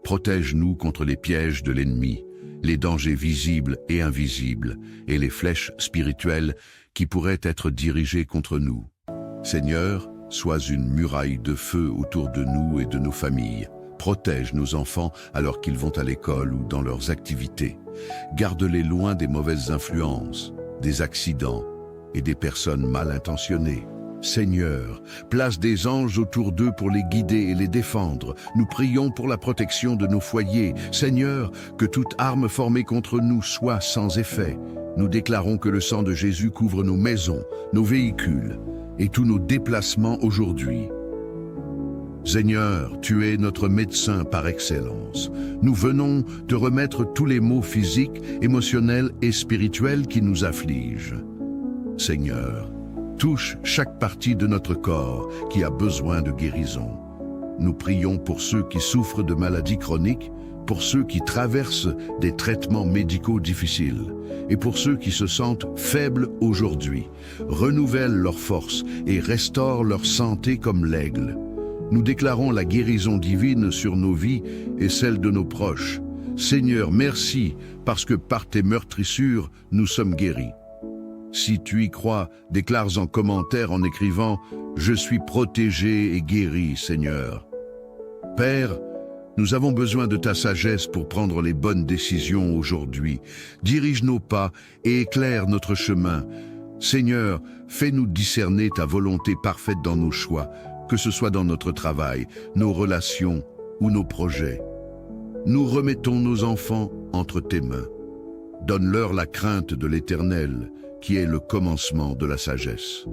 Protège-nous contre les pièges de l'ennemi, les dangers visibles et invisibles, et les flèches spirituelles qui pourraient être dirigées contre nous. Seigneur, sois une muraille de feu autour de nous et de nos familles. Protège nos enfants alors qu'ils vont à l'école ou dans leurs activités. Garde-les loin des mauvaises influences, des accidents et des personnes mal intentionnées. Seigneur, place des anges autour d'eux pour les guider et les défendre. Nous prions pour la protection de nos foyers. Seigneur, que toute arme formée contre nous soit sans effet. Nous déclarons que le sang de Jésus couvre nos maisons, nos véhicules et tous nos déplacements aujourd'hui. Seigneur, tu es notre médecin par excellence. Nous venons te remettre tous les maux physiques, émotionnels et spirituels qui nous affligent. Seigneur, touche chaque partie de notre corps qui a besoin de guérison. Nous prions pour ceux qui souffrent de maladies chroniques, pour ceux qui traversent des traitements médicaux difficiles et pour ceux qui se sentent faibles aujourd'hui. Renouvelle leurs forces et restaure leur santé comme l'aigle. Nous déclarons la guérison divine sur nos vies et celle de nos proches. Seigneur, merci parce que par tes meurtrissures, nous sommes guéris. Si tu y crois, déclare en commentaire en écrivant « Je suis protégé et guéri, Seigneur ». Père, nous avons besoin de ta sagesse pour prendre les bonnes décisions aujourd'hui. Dirige nos pas et éclaire notre chemin. Seigneur, fais-nous discerner ta volonté parfaite dans nos choix, que ce soit dans notre travail, nos relations ou nos projets. Nous remettons nos enfants entre tes mains. Donne-leur la crainte de l'Éternel, qui est le commencement de la sagesse.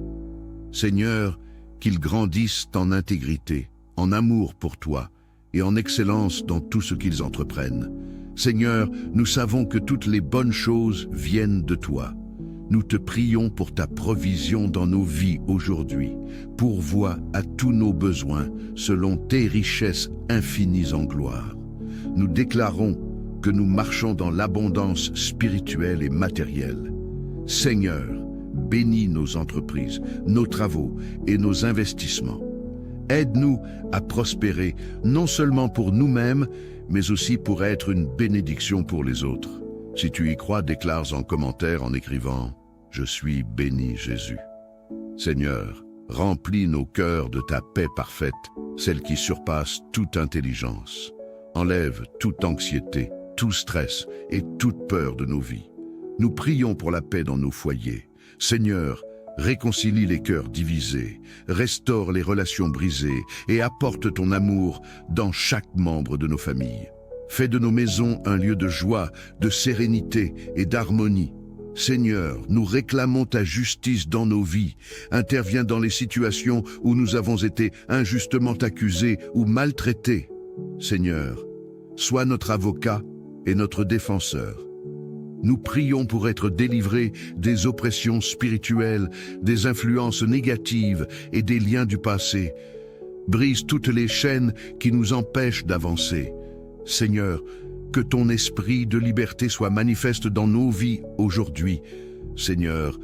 Seigneur, qu'ils grandissent en intégrité, en amour pour toi et en excellence dans tout ce qu'ils entreprennent. Seigneur, nous savons que toutes les bonnes choses viennent de toi. nous te prions pour ta provision dans nos vies aujourd'hui. Pourvois à tous nos besoins selon tes richesses infinies en gloire. Nous déclarons que nous marchons dans l'abondance spirituelle et matérielle. Seigneur, bénis nos entreprises, nos travaux et nos investissements. Aide-nous à prospérer, non seulement pour nous-mêmes, mais aussi pour être une bénédiction pour les autres. Si tu y crois, déclare en commentaire en écrivant « Je suis béni Jésus ». Seigneur, remplis nos cœurs de ta paix parfaite, celle qui surpasse toute intelligence. Enlève toute anxiété, tout stress et toute peur de nos vies. Nous prions pour la paix dans nos foyers. Seigneur, réconcilie les cœurs divisés, restaure les relations brisées et apporte ton amour dans chaque membre de nos familles. Fais de nos maisons un lieu de joie, de sérénité et d'harmonie. Seigneur, nous réclamons ta justice dans nos vies. Interviens dans les situations où nous avons été injustement accusés ou maltraités. Seigneur, sois notre avocat et notre défenseur. Nous prions pour être délivrés des oppressions spirituelles, des influences négatives et des liens du passé. Brise toutes les chaînes qui nous empêchent d'avancer. Seigneur, que ton esprit de liberté soit manifeste dans nos vies aujourd'hui. Seigneur,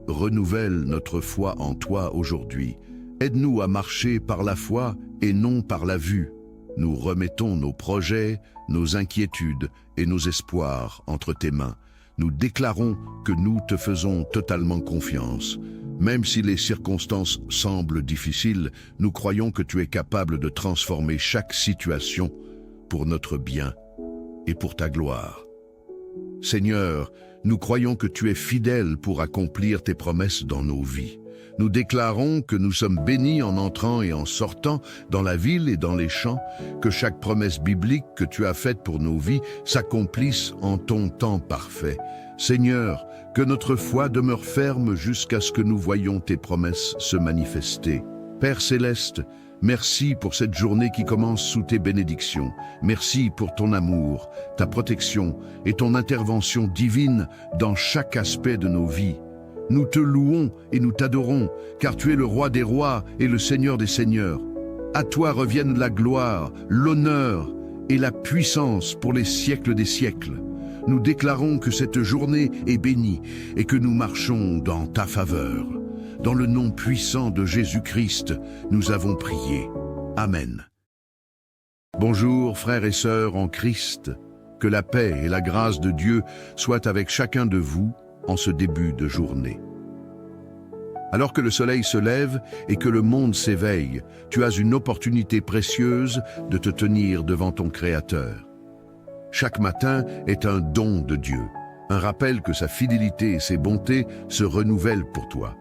renouvelle notre foi en toi aujourd'hui. Aide-nous à marcher par la foi et non par la vue. Nous remettons nos projets, nos inquiétudes et nos espoirs entre tes mains. Nous déclarons que nous te faisons totalement confiance. Même si les circonstances semblent difficiles, nous croyons que tu es capable de transformer chaque situation pour notre bien et pour ta gloire. Seigneur, nous croyons que tu es fidèle pour accomplir tes promesses dans nos vies. Nous déclarons que nous sommes bénis en entrant et en sortant dans la ville et dans les champs, que chaque promesse biblique que tu as faite pour nos vies s'accomplisse en ton temps parfait. Seigneur, que notre foi demeure ferme jusqu'à ce que nous voyions tes promesses se manifester. Père céleste, merci pour cette journée qui commence sous tes bénédictions. Merci pour ton amour, ta protection et ton intervention divine dans chaque aspect de nos vies. Nous te louons et nous t'adorons, car tu es le roi des rois et le seigneur des seigneurs. À toi reviennent la gloire, l'honneur et la puissance pour les siècles des siècles. Nous déclarons que cette journée est bénie et que nous marchons dans ta faveur. Dans le nom puissant de Jésus-Christ, nous avons prié. Amen. Bonjour frères et sœurs en Christ, que la paix et la grâce de Dieu soient avec chacun de vous en ce début de journée. Alors que le soleil se lève et que le monde s'éveille, tu as une opportunité précieuse de te tenir devant ton Créateur. Chaque matin est un don de Dieu, un rappel que sa fidélité et ses bontés se renouvellent pour toi.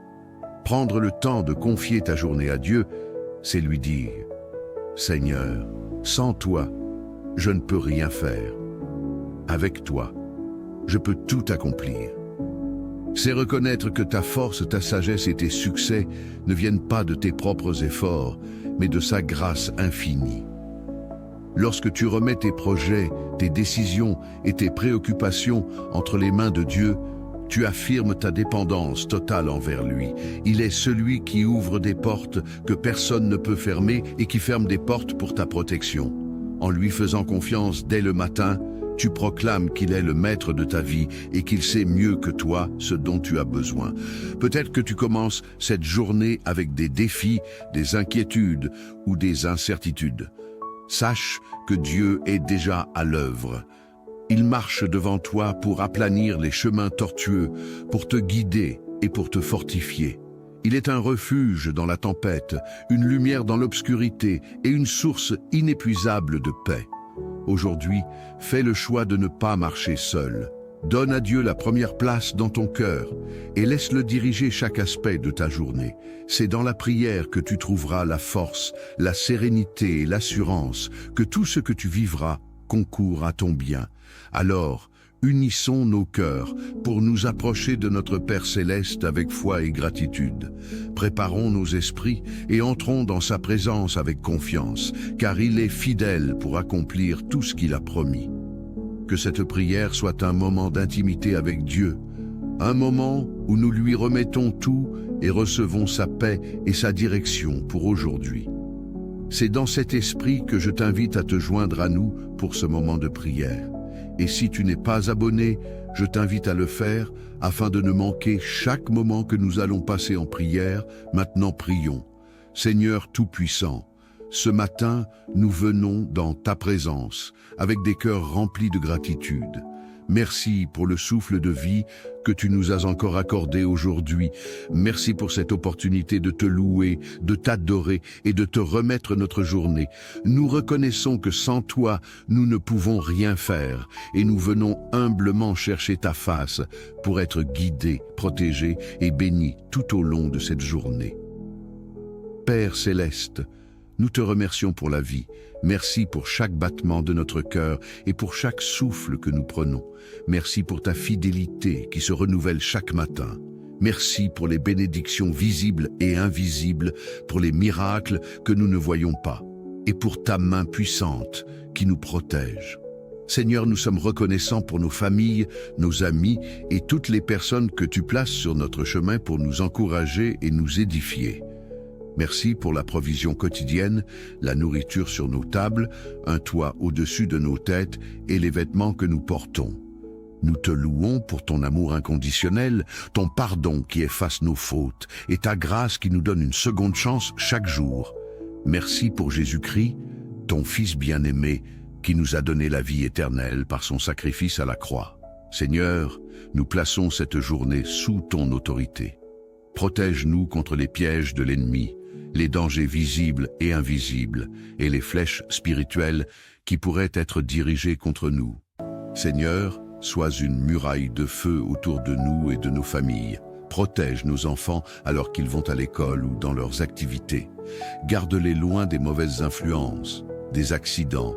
Prendre le temps de confier ta journée à Dieu, c'est lui dire « Seigneur, sans toi, je ne peux rien faire. Avec toi, je peux tout accomplir. » C'est reconnaître que ta force, ta sagesse et tes succès ne viennent pas de tes propres efforts, mais de sa grâce infinie. Lorsque tu remets tes projets, tes décisions et tes préoccupations entre les mains de Dieu, tu affirmes ta dépendance totale envers lui. Il est celui qui ouvre des portes que personne ne peut fermer et qui ferme des portes pour ta protection. En lui faisant confiance dès le matin, tu proclames qu'il est le maître de ta vie et qu'il sait mieux que toi ce dont tu as besoin. Peut-être que tu commences cette journée avec des défis, des inquiétudes ou des incertitudes. Sache que Dieu est déjà à l'œuvre. Il marche devant toi pour aplanir les chemins tortueux, pour te guider et pour te fortifier. Il est un refuge dans la tempête, une lumière dans l'obscurité et une source inépuisable de paix. Aujourd'hui, fais le choix de ne pas marcher seul. Donne à Dieu la première place dans ton cœur et laisse-le diriger chaque aspect de ta journée. C'est dans la prière que tu trouveras la force, la sérénité et l'assurance que tout ce que tu vivras concourt à ton bien. Alors, unissons nos cœurs pour nous approcher de notre Père Céleste avec foi et gratitude. Préparons nos esprits et entrons dans sa présence avec confiance, car il est fidèle pour accomplir tout ce qu'il a promis. Que cette prière soit un moment d'intimité avec Dieu, un moment où nous lui remettons tout et recevons sa paix et sa direction pour aujourd'hui. C'est dans cet esprit que je t'invite à te joindre à nous pour ce moment de prière. Et si tu n'es pas abonné, je t'invite à le faire afin de ne manquer chaque moment que nous allons passer en prière. Maintenant prions. Seigneur Tout-Puissant, ce matin, nous venons dans ta présence avec des cœurs remplis de gratitude. Merci pour le souffle de vie que tu nous as encore accordé aujourd'hui. Merci pour cette opportunité de te louer, de t'adorer et de te remettre notre journée. Nous reconnaissons que sans toi, nous ne pouvons rien faire et nous venons humblement chercher ta face pour être guidés, protégés et bénis tout au long de cette journée. Père céleste, nous te remercions pour la vie. Merci pour chaque battement de notre cœur et pour chaque souffle que nous prenons. Merci pour ta fidélité qui se renouvelle chaque matin. Merci pour les bénédictions visibles et invisibles, pour les miracles que nous ne voyons pas, et pour ta main puissante qui nous protège. Seigneur, nous sommes reconnaissants pour nos familles, nos amis et toutes les personnes que tu places sur notre chemin pour nous encourager et nous édifier. Merci pour la provision quotidienne, la nourriture sur nos tables, un toit au-dessus de nos têtes et les vêtements que nous portons. Nous te louons pour ton amour inconditionnel, ton pardon qui efface nos fautes et ta grâce qui nous donne une seconde chance chaque jour. Merci pour Jésus-Christ, ton Fils bien-aimé, qui nous a donné la vie éternelle par son sacrifice à la croix. Seigneur, nous plaçons cette journée sous ton autorité. Protège-nous contre les pièges de l'ennemi, les dangers visibles et invisibles, et les flèches spirituelles qui pourraient être dirigées contre nous. Seigneur, sois une muraille de feu autour de nous et de nos familles. Protège nos enfants alors qu'ils vont à l'école ou dans leurs activités. Garde-les loin des mauvaises influences, des accidents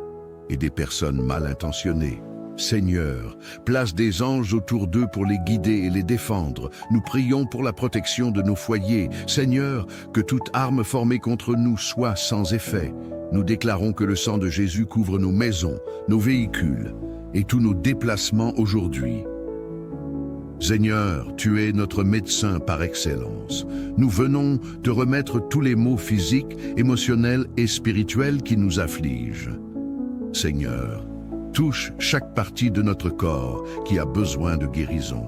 et des personnes mal intentionnées. Seigneur, place des anges autour d'eux pour les guider et les défendre. Nous prions pour la protection de nos foyers. Seigneur, que toute arme formée contre nous soit sans effet. Nous déclarons que le sang de Jésus couvre nos maisons, nos véhicules et tous nos déplacements aujourd'hui. Seigneur, tu es notre médecin par excellence. Nous venons te remettre tous les maux physiques, émotionnels et spirituels qui nous affligent. Seigneur, touche chaque partie de notre corps qui a besoin de guérison.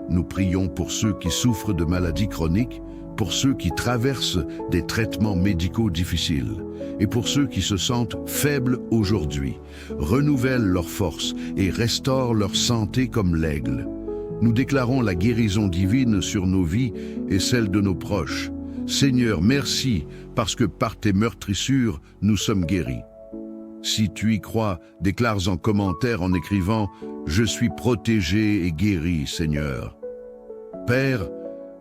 Nous prions pour ceux qui souffrent de maladies chroniques, pour ceux qui traversent des traitements médicaux difficiles et pour ceux qui se sentent faibles aujourd'hui. Renouvelle leurs forces et restaure leur santé comme l'aigle. Nous déclarons la guérison divine sur nos vies et celle de nos proches. Seigneur, merci parce que par tes meurtrissures, nous sommes guéris. Si tu y crois, déclare en commentaire en écrivant « Je suis protégé et guéri, Seigneur ». Père,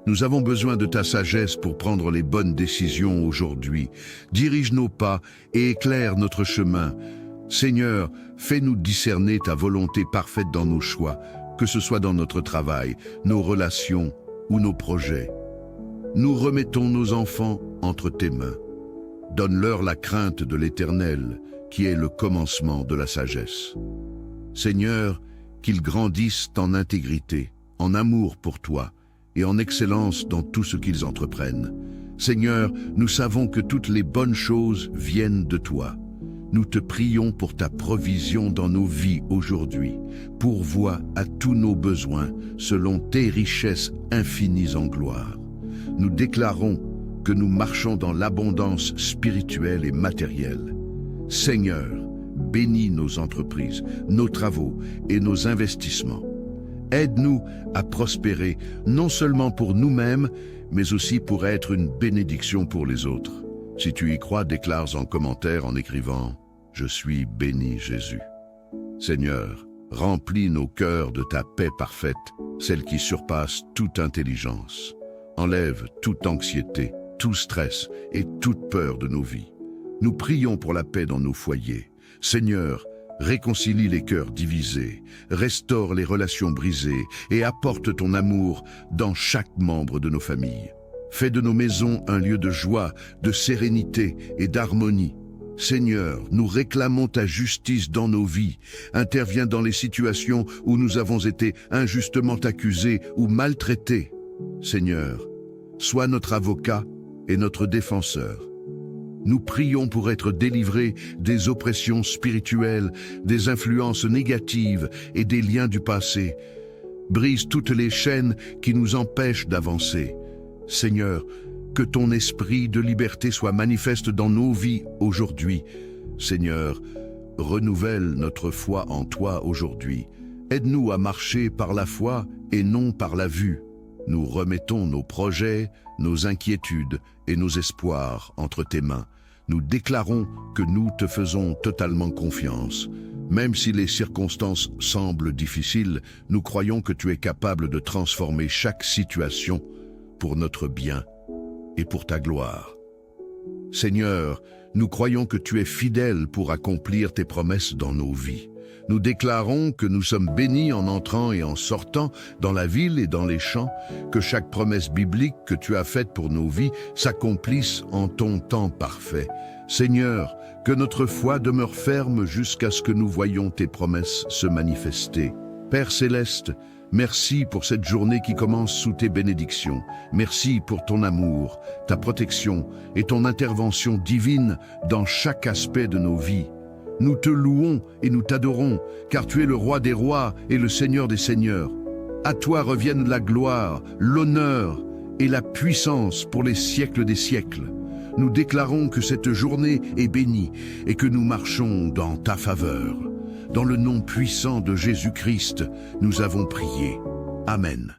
nous avons besoin de ta sagesse pour prendre les bonnes décisions aujourd'hui. Dirige nos pas et éclaire notre chemin. Seigneur, fais-nous discerner ta volonté parfaite dans nos choix, que ce soit dans notre travail, nos relations ou nos projets. Nous remettons nos enfants entre tes mains. Donne-leur la crainte de l'Éternel, qui est le commencement de la sagesse. Seigneur, qu'ils grandissent en intégrité, en amour pour toi et en excellence dans tout ce qu'ils entreprennent. Seigneur, nous savons que toutes les bonnes choses viennent de toi. Nous te prions pour ta provision dans nos vies aujourd'hui. Pourvois à tous nos besoins selon tes richesses infinies en gloire. Nous déclarons que nous marchons dans l'abondance spirituelle et matérielle. Seigneur, bénis nos entreprises, nos travaux et nos investissements. Aide-nous à prospérer, non seulement pour nous-mêmes, mais aussi pour être une bénédiction pour les autres. Si tu y crois, déclare en commentaire en écrivant « Je suis béni Jésus ». Seigneur, remplis nos cœurs de ta paix parfaite, celle qui surpasse toute intelligence. Enlève toute anxiété, tout stress et toute peur de nos vies. Nous prions pour la paix dans nos foyers. Seigneur, réconcilie les cœurs divisés, restaure les relations brisées et apporte ton amour dans chaque membre de nos familles. Fais de nos maisons un lieu de joie, de sérénité et d'harmonie. Seigneur, nous réclamons ta justice dans nos vies. Interviens dans les situations où nous avons été injustement accusés ou maltraités. Seigneur, sois notre avocat et notre défenseur. Nous prions pour être délivrés des oppressions spirituelles, des influences négatives et des liens du passé. Brise toutes les chaînes qui nous empêchent d'avancer. Seigneur, que ton esprit de liberté soit manifeste dans nos vies aujourd'hui. Seigneur, renouvelle notre foi en toi aujourd'hui. Aide-nous à marcher par la foi et non par la vue. Nous remettons nos projets, nos inquiétudes et nos espoirs entre tes mains. Nous déclarons que nous te faisons totalement confiance. Même si les circonstances semblent difficiles, nous croyons que tu es capable de transformer chaque situation pour notre bien et pour ta gloire. Seigneur, nous croyons que tu es fidèle pour accomplir tes promesses dans nos vies. Nous déclarons que nous sommes bénis en entrant et en sortant dans la ville et dans les champs, que chaque promesse biblique que tu as faite pour nos vies s'accomplisse en ton temps parfait. Seigneur, que notre foi demeure ferme jusqu'à ce que nous voyions tes promesses se manifester. Père céleste, merci pour cette journée qui commence sous tes bénédictions. Merci pour ton amour, ta protection et ton intervention divine dans chaque aspect de nos vies. Nous te louons et nous t'adorons, car tu es le roi des rois et le Seigneur des seigneurs. À toi reviennent la gloire, l'honneur et la puissance pour les siècles des siècles. Nous déclarons que cette journée est bénie et que nous marchons dans ta faveur. Dans le nom puissant de Jésus-Christ, nous avons prié. Amen.